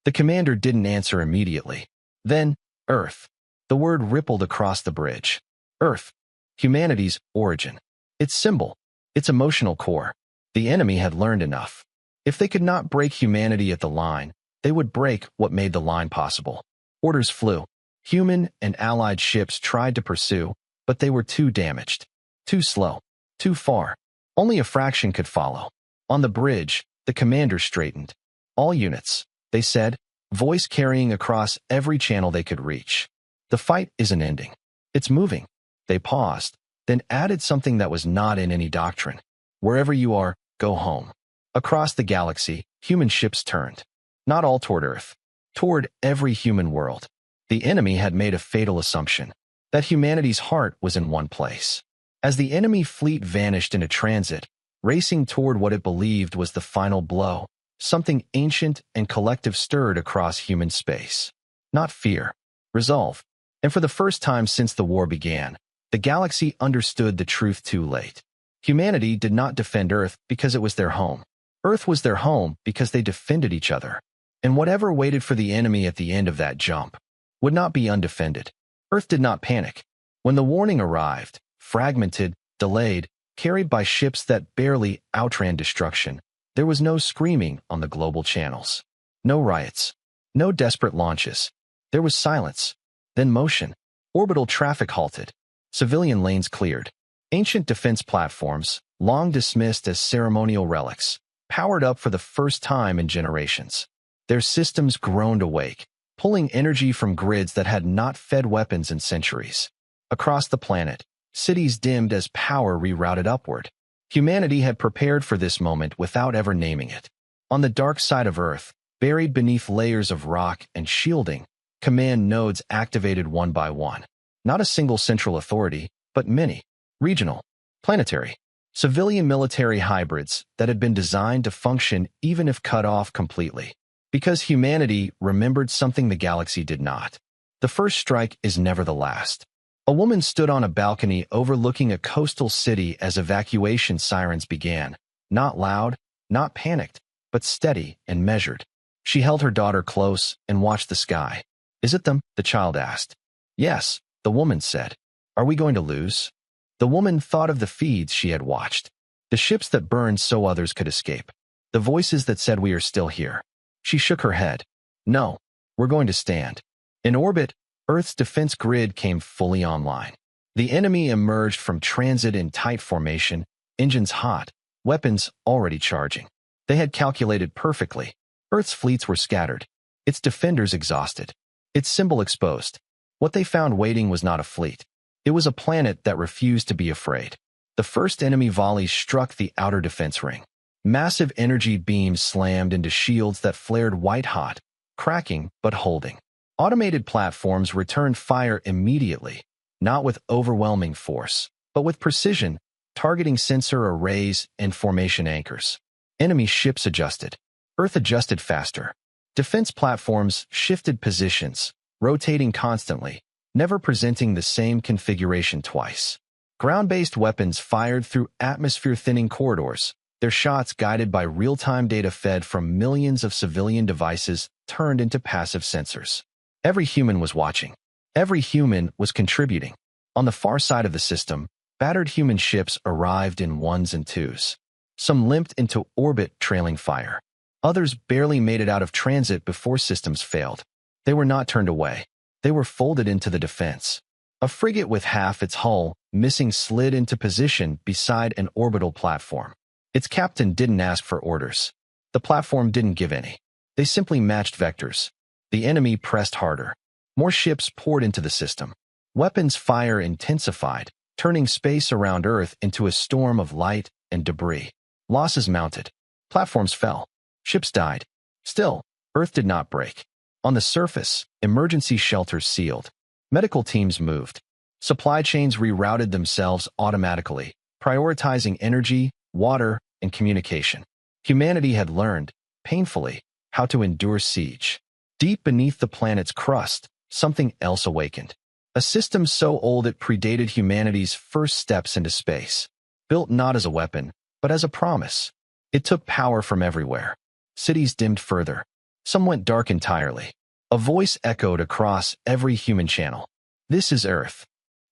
The commander didn't answer immediately. Then, Earth. The word rippled across the bridge. Earth. Humanity's origin. Its symbol. Its emotional core. The enemy had learned enough. If they could not break humanity at the line, they would break what made the line possible. Orders flew. Human and allied ships tried to pursue, but they were too damaged. Too slow. Too far. Only a fraction could follow. On the bridge, the commander straightened. All units, they said, voice carrying across every channel they could reach. The fight isn't ending. It's moving. They paused, then added something that was not in any doctrine. Wherever you are, go home. Across the galaxy, human ships turned. Not all toward Earth. Toward every human world. The enemy had made a fatal assumption. That humanity's heart was in one place. As the enemy fleet vanished into transit, racing toward what it believed was the final blow, something ancient and collective stirred across human space. Not fear. Resolve. And for the first time since the war began, the galaxy understood the truth too late. Humanity did not defend Earth because it was their home. Earth was their home because they defended each other. And whatever waited for the enemy at the end of that jump would not be undefended. Earth did not panic. When the warning arrived, fragmented, delayed, carried by ships that barely outran destruction, there was no screaming on the global channels. No riots. No desperate launches. There was silence. Then motion. Orbital traffic halted. Civilian lanes cleared. Ancient defense platforms, long dismissed as ceremonial relics, powered up for the first time in generations. Their systems groaned awake, pulling energy from grids that had not fed weapons in centuries. Across the planet, cities dimmed as power rerouted upward. Humanity had prepared for this moment without ever naming it. On the dark side of Earth, buried beneath layers of rock and shielding, command nodes activated one by one. Not a single central authority, but many. Regional, planetary, civilian military hybrids that had been designed to function even if cut off completely. Because humanity remembered something the galaxy did not. The first strike is never the last. A woman stood on a balcony overlooking a coastal city as evacuation sirens began. Not loud, not panicked, but steady and measured. She held her daughter close and watched the sky. "Is it them?" the child asked. "Yes," the woman said. "Are we going to lose?" The woman thought of the feeds she had watched. The ships that burned so others could escape. The voices that said we are still here. She shook her head. "No, we're going to stand." In orbit, Earth's defense grid came fully online. The enemy emerged from transit in tight formation, engines hot, weapons already charging. They had calculated perfectly. Earth's fleets were scattered, its defenders exhausted, its symbol exposed. What they found waiting was not a fleet. It was a planet that refused to be afraid. The first enemy volley struck the outer defense ring. Massive energy beams slammed into shields that flared white-hot, cracking but holding. Automated platforms returned fire immediately, not with overwhelming force, but with precision, targeting sensor arrays and formation anchors. Enemy ships adjusted. Earth adjusted faster. Defense platforms shifted positions, rotating constantly, never presenting the same configuration twice. Ground-based weapons fired through atmosphere-thinning corridors, their shots guided by real-time data fed from millions of civilian devices turned into passive sensors. Every human was watching. Every human was contributing. On the far side of the system, battered human ships arrived in ones and twos. Some limped into orbit trailing fire. Others barely made it out of transit before systems failed. They were not turned away. They were folded into the defense. A frigate with half its hull missing slid into position beside an orbital platform. Its captain didn't ask for orders. The platform didn't give any. They simply matched vectors. The enemy pressed harder. More ships poured into the system. Weapons fire intensified, turning space around Earth into a storm of light and debris. Losses mounted. Platforms fell. Ships died. Still, Earth did not break. On the surface, emergency shelters sealed. Medical teams moved. Supply chains rerouted themselves automatically, prioritizing energy, water, and communication. Humanity had learned, painfully, how to endure siege. Deep beneath the planet's crust, something else awakened. A system so old it predated humanity's first steps into space. Built not as a weapon, but as a promise. It took power from everywhere. Cities dimmed further. Some went dark entirely. A voice echoed across every human channel. "This is Earth."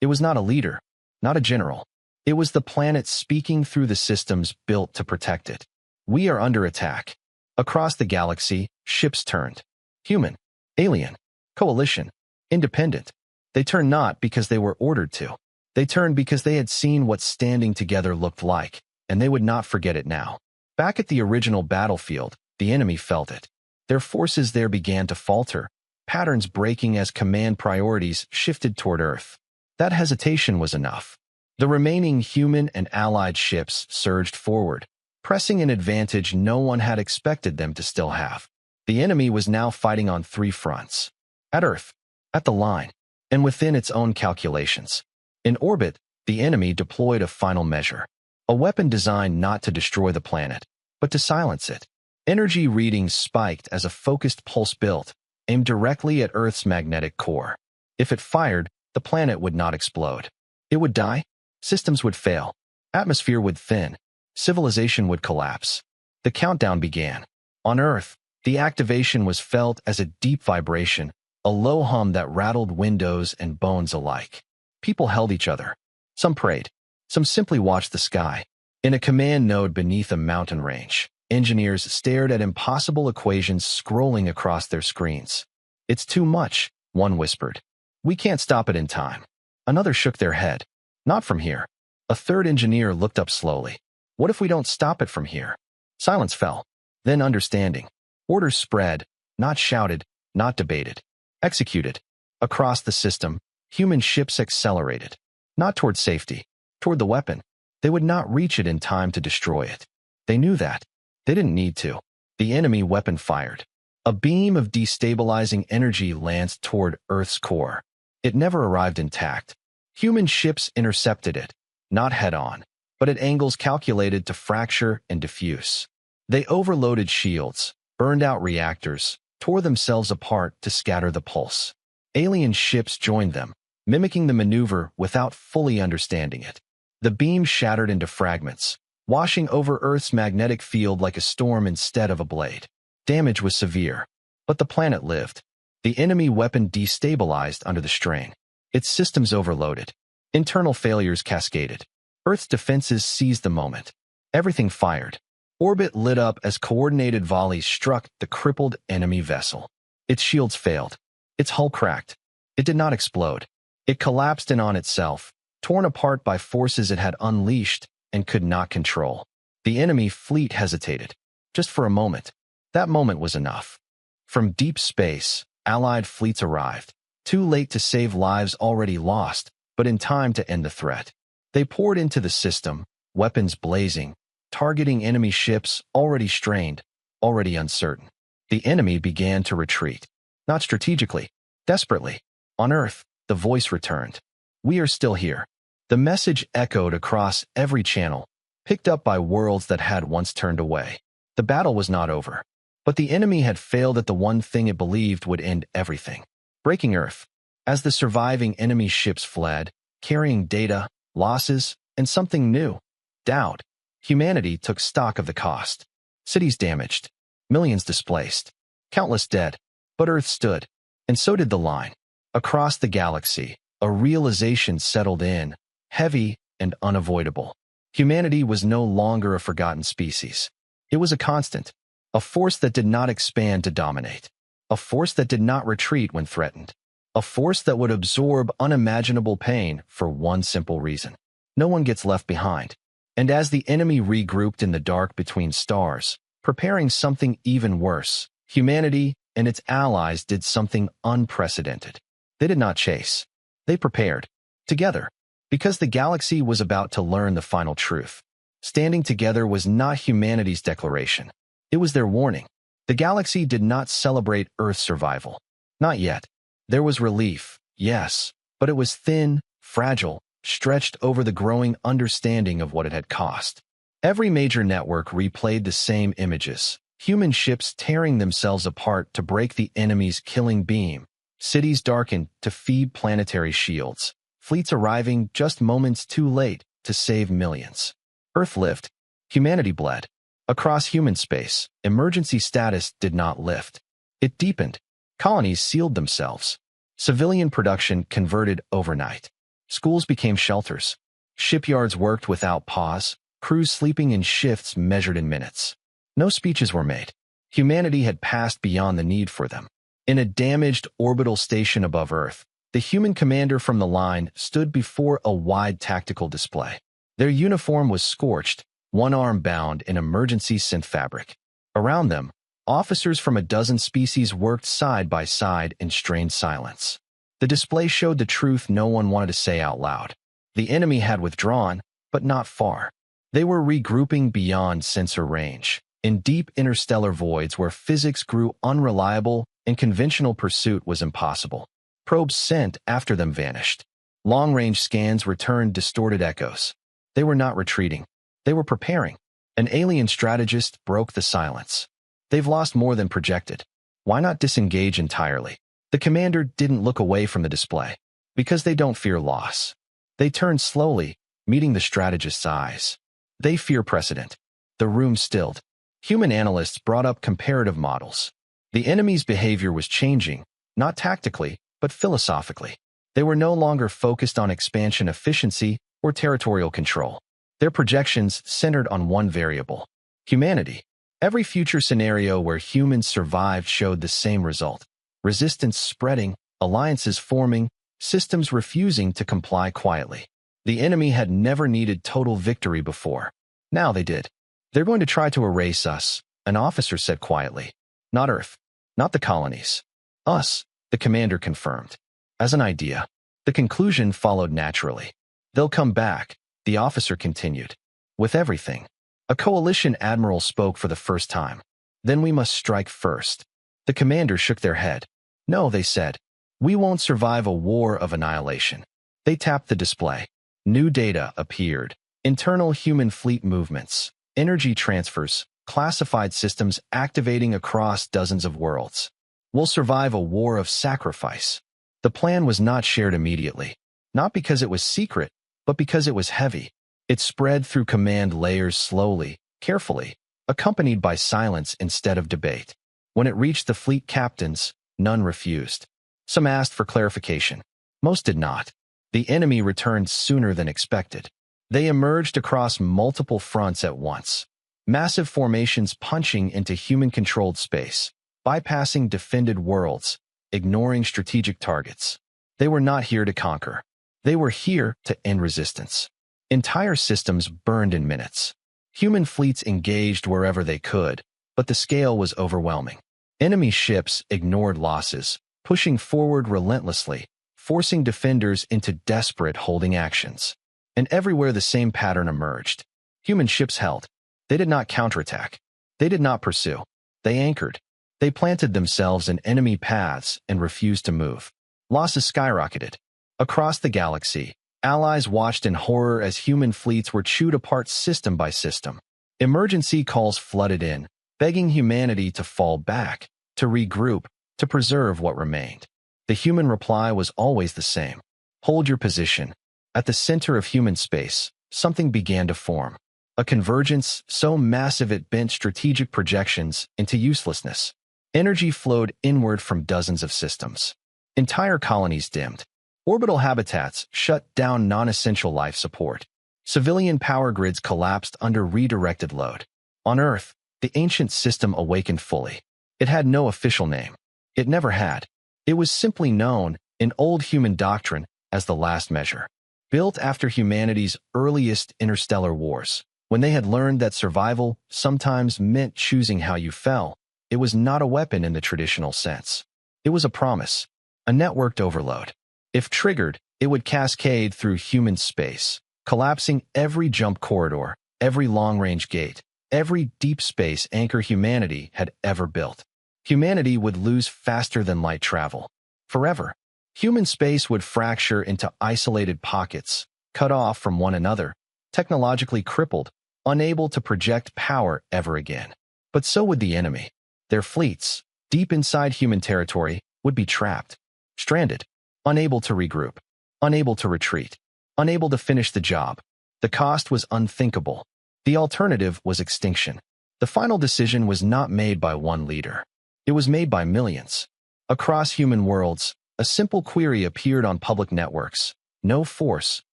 It was not a leader, not a general. It was the planet speaking through the systems built to protect it. "We are under attack." Across the galaxy, ships turned. Human, alien, coalition, independent. They turned not because they were ordered to. They turned because they had seen what standing together looked like, and they would not forget it now. Back at the original battlefield, the enemy felt it. Their forces there began to falter, patterns breaking as command priorities shifted toward Earth. That hesitation was enough. The remaining human and allied ships surged forward, pressing an advantage no one had expected them to still have. The enemy was now fighting on three fronts. At Earth, at the line, and within its own calculations. In orbit, the enemy deployed a final measure. A weapon designed not to destroy the planet, but to silence it. Energy readings spiked as a focused pulse built, aimed directly at Earth's magnetic core. If it fired, the planet would not explode. It would die, systems would fail, atmosphere would thin, civilization would collapse. The countdown began. On Earth, the activation was felt as a deep vibration, a low hum that rattled windows and bones alike. People held each other. Some prayed. Some simply watched the sky. In a command node beneath a mountain range, engineers stared at impossible equations scrolling across their screens. "It's too much," one whispered. "We can't stop it in time." Another shook their head. "Not from here." A third engineer looked up slowly. "What if we don't stop it from here?" Silence fell. Then understanding. Orders spread, not shouted, not debated. Executed. Across the system, human ships accelerated. Not toward safety, toward the weapon. They would not reach it in time to destroy it. They knew that. They didn't need to. The enemy weapon fired. A beam of destabilizing energy lanced toward Earth's core. It never arrived intact. Human ships intercepted it, not head-on, but at angles calculated to fracture and diffuse. They overloaded shields, burned out reactors, tore themselves apart to scatter the pulse. Alien ships joined them, mimicking the maneuver without fully understanding it. The beam shattered into fragments, washing over Earth's magnetic field like a storm instead of a blade. Damage was severe, but the planet lived. The enemy weapon destabilized under the strain. Its systems overloaded. Internal failures cascaded. Earth's defenses seized the moment. Everything fired. Orbit lit up as coordinated volleys struck the crippled enemy vessel. Its shields failed. Its hull cracked. It did not explode. It collapsed in on itself, torn apart by forces it had unleashed and could not control. The enemy fleet hesitated, just for a moment. That moment was enough. From deep space, Allied fleets arrived, too late to save lives already lost, but in time to end the threat. They poured into the system, weapons blazing, targeting enemy ships already strained, already uncertain. The enemy began to retreat. Not strategically, desperately. On Earth, the voice returned. "We are still here." The message echoed across every channel, picked up by worlds that had once turned away. The battle was not over, but the enemy had failed at the one thing it believed would end everything: breaking Earth. As the surviving enemy ships fled, carrying data, losses, and something new: doubt, humanity took stock of the cost. Cities damaged, millions displaced, countless dead, but Earth stood, and so did the line. Across the galaxy, a realization settled in, heavy and unavoidable. Humanity was no longer a forgotten species. It was a constant, a force that did not expand to dominate, a force that did not retreat when threatened, a force that would absorb unimaginable pain for one simple reason: no one gets left behind. And as the enemy regrouped in the dark between stars, preparing something even worse, humanity and its allies did something unprecedented. They did not chase. They prepared. Together. Because the galaxy was about to learn the final truth. Standing together was not humanity's declaration. It was their warning. The galaxy did not celebrate Earth's survival. Not yet. There was relief, yes, but it was thin, fragile, stretched over the growing understanding of what it had cost. Every major network replayed the same images: human ships tearing themselves apart to break the enemy's killing beam, cities darkened to feed planetary shields, fleets arriving just moments too late to save millions. Earth lived. Humanity bled. Across human space, emergency status did not lift. It deepened. Colonies sealed themselves. Civilian production converted overnight. Schools became shelters. Shipyards worked without pause, crews sleeping in shifts measured in minutes. No speeches were made. Humanity had passed beyond the need for them. In a damaged orbital station above Earth, the human commander from the line stood before a wide tactical display. Their uniform was scorched, one arm bound in emergency synth fabric. Around them, officers from a dozen species worked side by side in strained silence. The display showed the truth no one wanted to say out loud. The enemy had withdrawn, but not far. They were regrouping beyond sensor range, in deep interstellar voids where physics grew unreliable and conventional pursuit was impossible. Probes sent after them vanished. Long-range scans returned distorted echoes. They were not retreating. They were preparing. An alien strategist broke the silence. "They've lost more than projected." Why not disengage entirely? The commander didn't look away from the display. Because they don't fear loss. They turned slowly, meeting the strategist's eyes. They fear precedent. The room stilled. Human analysts brought up comparative models. The enemy's behavior was changing, not tactically, but philosophically. They were no longer focused on expansion efficiency or territorial control. Their projections centered on one variable: humanity. Every future scenario where humans survived showed the same result: resistance spreading, alliances forming, systems refusing to comply quietly. The enemy had never needed total victory before. Now they did. They're going to try to erase us, an officer said quietly. Not Earth. Not the colonies. Us, the commander confirmed. As an idea. The conclusion followed naturally. They'll come back, the officer continued. With everything. A coalition admiral spoke for the first time. Then we must strike first. The commander shook their head. No, they said. We won't survive a war of annihilation. They tapped the display. New data appeared. Internal human fleet movements, energy transfers, classified systems activating across dozens of worlds. We'll survive a war of sacrifice. The plan was not shared immediately. Not because it was secret, but because it was heavy. It spread through command layers slowly, carefully, accompanied by silence instead of debate. When it reached the fleet captains, none refused. Some asked for clarification. Most did not. The enemy returned sooner than expected. They emerged across multiple fronts at once. Massive formations punching into human-controlled space, bypassing defended worlds, ignoring strategic targets. They were not here to conquer. They were here to end resistance. Entire systems burned in minutes. Human fleets engaged wherever they could, but the scale was overwhelming. Enemy ships ignored losses, pushing forward relentlessly, forcing defenders into desperate holding actions. And everywhere the same pattern emerged. Human ships held. They did not counterattack. They did not pursue. They anchored. They planted themselves in enemy paths and refused to move. Losses skyrocketed. Across the galaxy, allies watched in horror as human fleets were chewed apart system by system. Emergency calls flooded in, begging humanity to fall back, to regroup, to preserve what remained. The human reply was always the same. Hold your position. At the center of human space, something began to form. A convergence so massive it bent strategic projections into uselessness. Energy flowed inward from dozens of systems. Entire colonies dimmed. Orbital habitats shut down non-essential life support. Civilian power grids collapsed under redirected load. On Earth, the ancient system awakened fully. It had no official name. It never had. It was simply known, in old human doctrine, as the last measure. Built after humanity's earliest interstellar wars, when they had learned that survival sometimes meant choosing how you fell, it was not a weapon in the traditional sense. It was a promise, a networked overload. If triggered, it would cascade through human space, collapsing every jump corridor, every long-range gate, every deep space anchor humanity had ever built. Humanity would lose faster than light travel. Forever. Human space would fracture into isolated pockets, cut off from one another, technologically crippled, unable to project power ever again. But so would the enemy. Their fleets, deep inside human territory, would be trapped, stranded, unable to regroup, unable to retreat, unable to finish the job. The cost was unthinkable. The alternative was extinction. The final decision was not made by one leader. It was made by millions. Across human worlds, a simple query appeared on public networks. No force,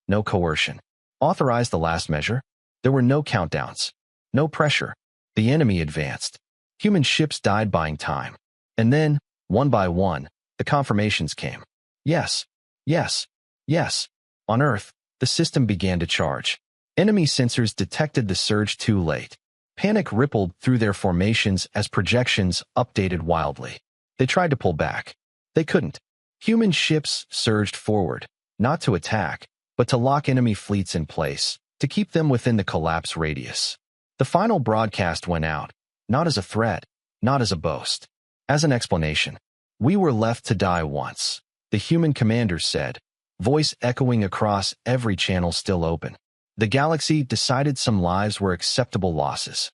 no coercion. Authorize the last measure? There were no countdowns. No pressure. The enemy advanced. Human ships died buying time. And then, one by one, the confirmations came. Yes, yes, yes. On Earth, the system began to charge. Enemy sensors detected the surge too late. Panic rippled through their formations as projections updated wildly. They tried to pull back. They couldn't. Human ships surged forward, not to attack, but to lock enemy fleets in place, to keep them within the collapse radius. The final broadcast went out, not as a threat, not as a boast, as an explanation. We were left to die once, the human commander said, voice echoing across every channel still open. The galaxy decided some lives were acceptable losses.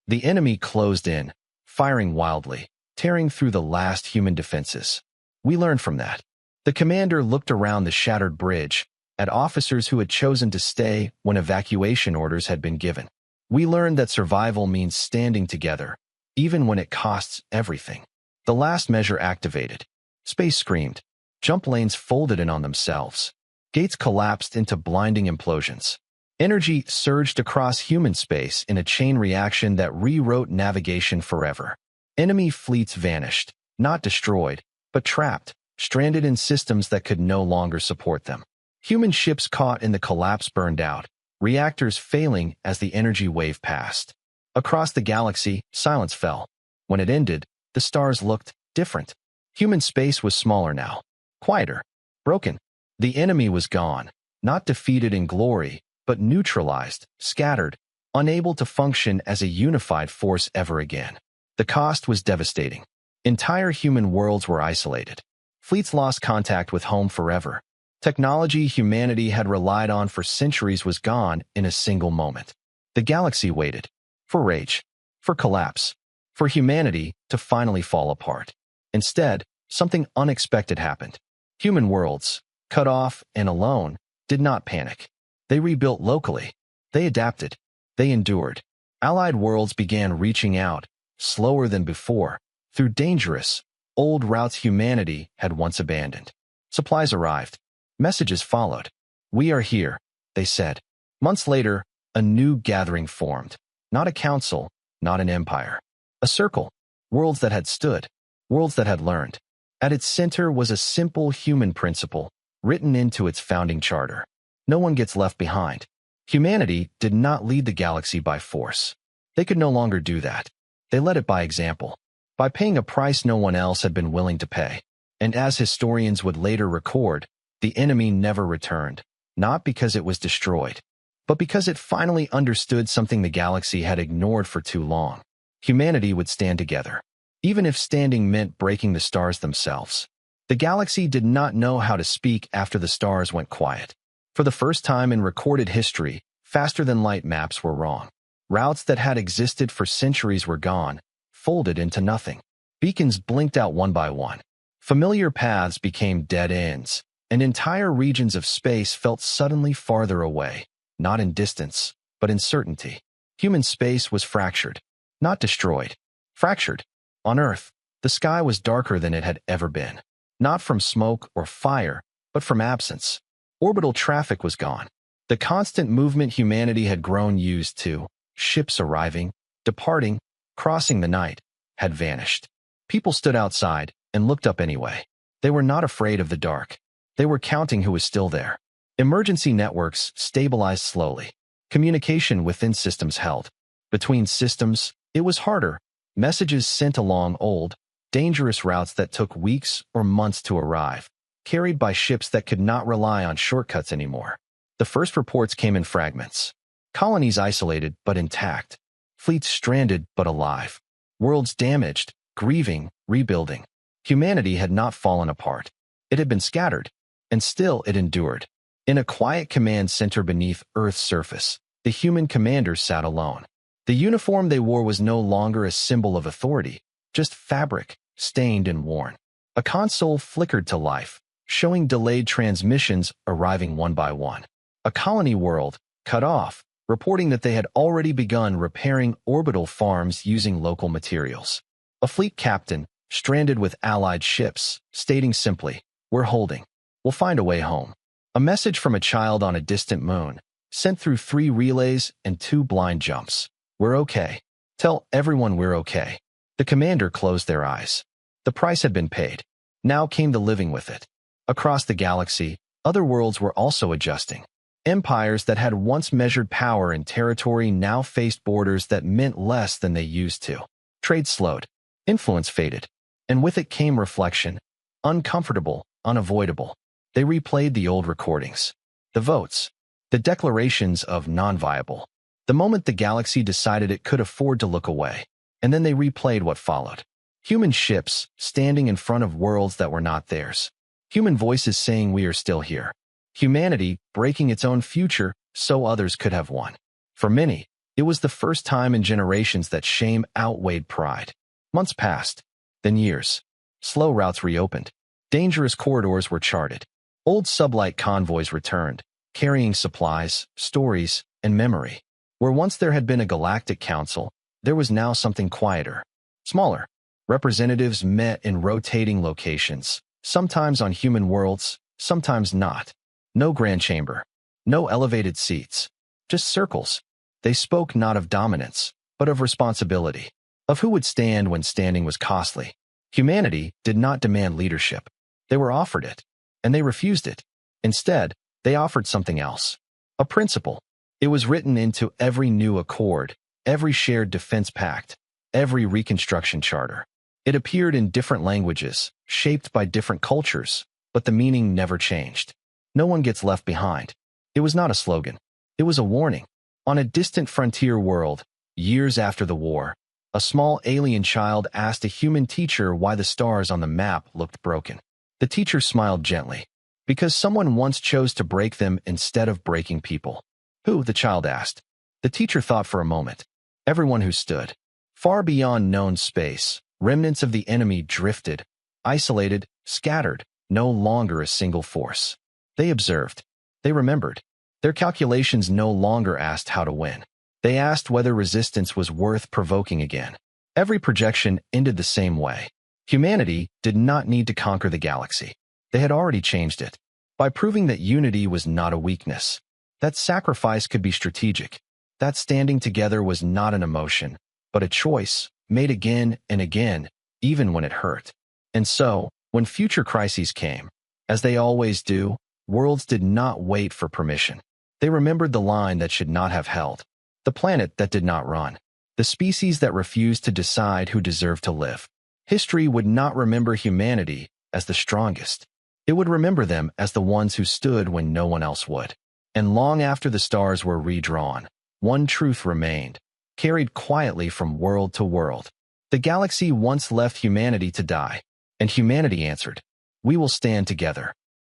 The enemy closed in, firing wildly, tearing through the last human defenses. We learned from that. The commander looked around the shattered bridge, at officers who had chosen to stay when evacuation orders had been given. We learned that survival means standing together, even when it costs everything. The last measure activated. Space screamed. Jump lanes folded in on themselves. Gates collapsed into blinding implosions. Energy surged across human space in a chain reaction that rewrote navigation forever. Enemy fleets vanished, not destroyed, but trapped, stranded in systems that could no longer support them. Human ships caught in the collapse burned out, reactors failing as the energy wave passed. Across the galaxy, silence fell. When it ended, the stars looked different. Human space was smaller now, quieter, broken. The enemy was gone, not defeated in glory, but neutralized, scattered, unable to function as a unified force ever again. The cost was devastating. Entire human worlds were isolated. Fleets lost contact with home forever. Technology humanity had relied on for centuries was gone in a single moment. The galaxy waited. For rage. For collapse. For humanity to finally fall apart. Instead, something unexpected happened. Human worlds, cut off and alone, did not panic. They rebuilt locally. They adapted. They endured. Allied worlds began reaching out, slower than before, through dangerous, old routes humanity had once abandoned. Supplies arrived. Messages followed. We are here, they said. Months later, a new gathering formed. Not a council, not an empire. A circle. Worlds that had stood. Worlds that had learned. At its center was a simple human principle, written into its founding charter. No one gets left behind. Humanity did not lead the galaxy by force. They could no longer do that. They led it by example, by paying a price no one else had been willing to pay. And as historians would later record, the enemy never returned, not because it was destroyed, but because it finally understood something the galaxy had ignored for too long. Humanity would stand together, even if standing meant breaking the stars themselves. The galaxy did not know how to speak after the stars went quiet. For the first time in recorded history, faster-than-light maps were wrong. Routes that had existed for centuries were gone, folded into nothing. Beacons blinked out one by one. Familiar paths became dead ends, and entire regions of space felt suddenly farther away, not in distance, but in certainty. Human space was fractured, not destroyed. Fractured. On Earth, the sky was darker than it had ever been. Not from smoke or fire, but from absence. Orbital traffic was gone. The constant movement humanity had grown used to, ships arriving, departing, crossing the night, had vanished. People stood outside and looked up anyway. They were not afraid of the dark. They were counting who was still there. Emergency networks stabilized slowly. Communication within systems held. Between systems, it was harder. Messages sent along old, dangerous routes that took weeks or months to arrive, carried by ships that could not rely on shortcuts anymore. The first reports came in fragments. Colonies isolated but intact. Fleets stranded but alive. Worlds damaged, grieving, rebuilding. Humanity had not fallen apart. It had been scattered, and still it endured. In a quiet command center beneath Earth's surface, the human commander sat alone. The uniform they wore was no longer a symbol of authority, just fabric, stained and worn. A console flickered to life, showing delayed transmissions arriving one by one. A colony world, cut off, reporting that they had already begun repairing orbital farms using local materials. A fleet captain, stranded with allied ships, stating simply, "We're holding. We'll find a way home." A message from a child on a distant moon, sent through 3 relays and 2 blind jumps. "We're okay. Tell everyone we're okay." The commander closed their eyes. The price had been paid. Now came the living with it. Across the galaxy, other worlds were also adjusting. Empires that had once measured power and territory now faced borders that meant less than they used to. Trade slowed. Influence faded. And with it came reflection. Uncomfortable, unavoidable. They replayed the old recordings. The votes. The declarations of non-viable. The moment the galaxy decided it could afford to look away. And then they replayed what followed. Human ships standing in front of worlds that were not theirs. Human voices saying we are still here. Humanity breaking its own future so others could have won. For many, it was the first time in generations that shame outweighed pride. Months passed. Then years. Slow routes reopened. Dangerous corridors were charted. Old sublight convoys returned, carrying supplies, stories, and memory. Where once there had been a galactic council, there was now something quieter, smaller. Representatives met in rotating locations, sometimes on human worlds, sometimes not. No grand chamber, no elevated seats, just circles. They spoke not of dominance, but of responsibility, of who would stand when standing was costly. Humanity did not demand leadership. They were offered it, and they refused it. Instead, they offered something else. A principle. It was written into every new accord, every shared defense pact, every reconstruction charter. It appeared in different languages, shaped by different cultures, but the meaning never changed. No one gets left behind. It was not a slogan. It was a warning. On a distant frontier world, years after the war, a small alien child asked a human teacher why the stars on the map looked broken. The teacher smiled gently. Because someone once chose to break them instead of breaking people. Who? The child asked. The teacher thought for a moment. Everyone who stood. Far beyond known space, remnants of the enemy drifted, isolated, scattered, no longer a single force. They observed. They remembered. Their calculations no longer asked how to win. They asked whether resistance was worth provoking again. Every projection ended the same way. Humanity did not need to conquer the galaxy. They had already changed it. By proving that unity was not a weakness. That sacrifice could be strategic. That standing together was not an emotion, but a choice, made again and again, even when it hurt. And so, when future crises came, as they always do, worlds did not wait for permission. They remembered the line that should not have held. The planet that did not run. The species that refused to decide who deserved to live. History would not remember humanity as the strongest. It would remember them as the ones who stood when no one else would. And long after the stars were redrawn, one truth remained, carried quietly from world to world. The galaxy once left humanity to die, and humanity answered, "We will stand together."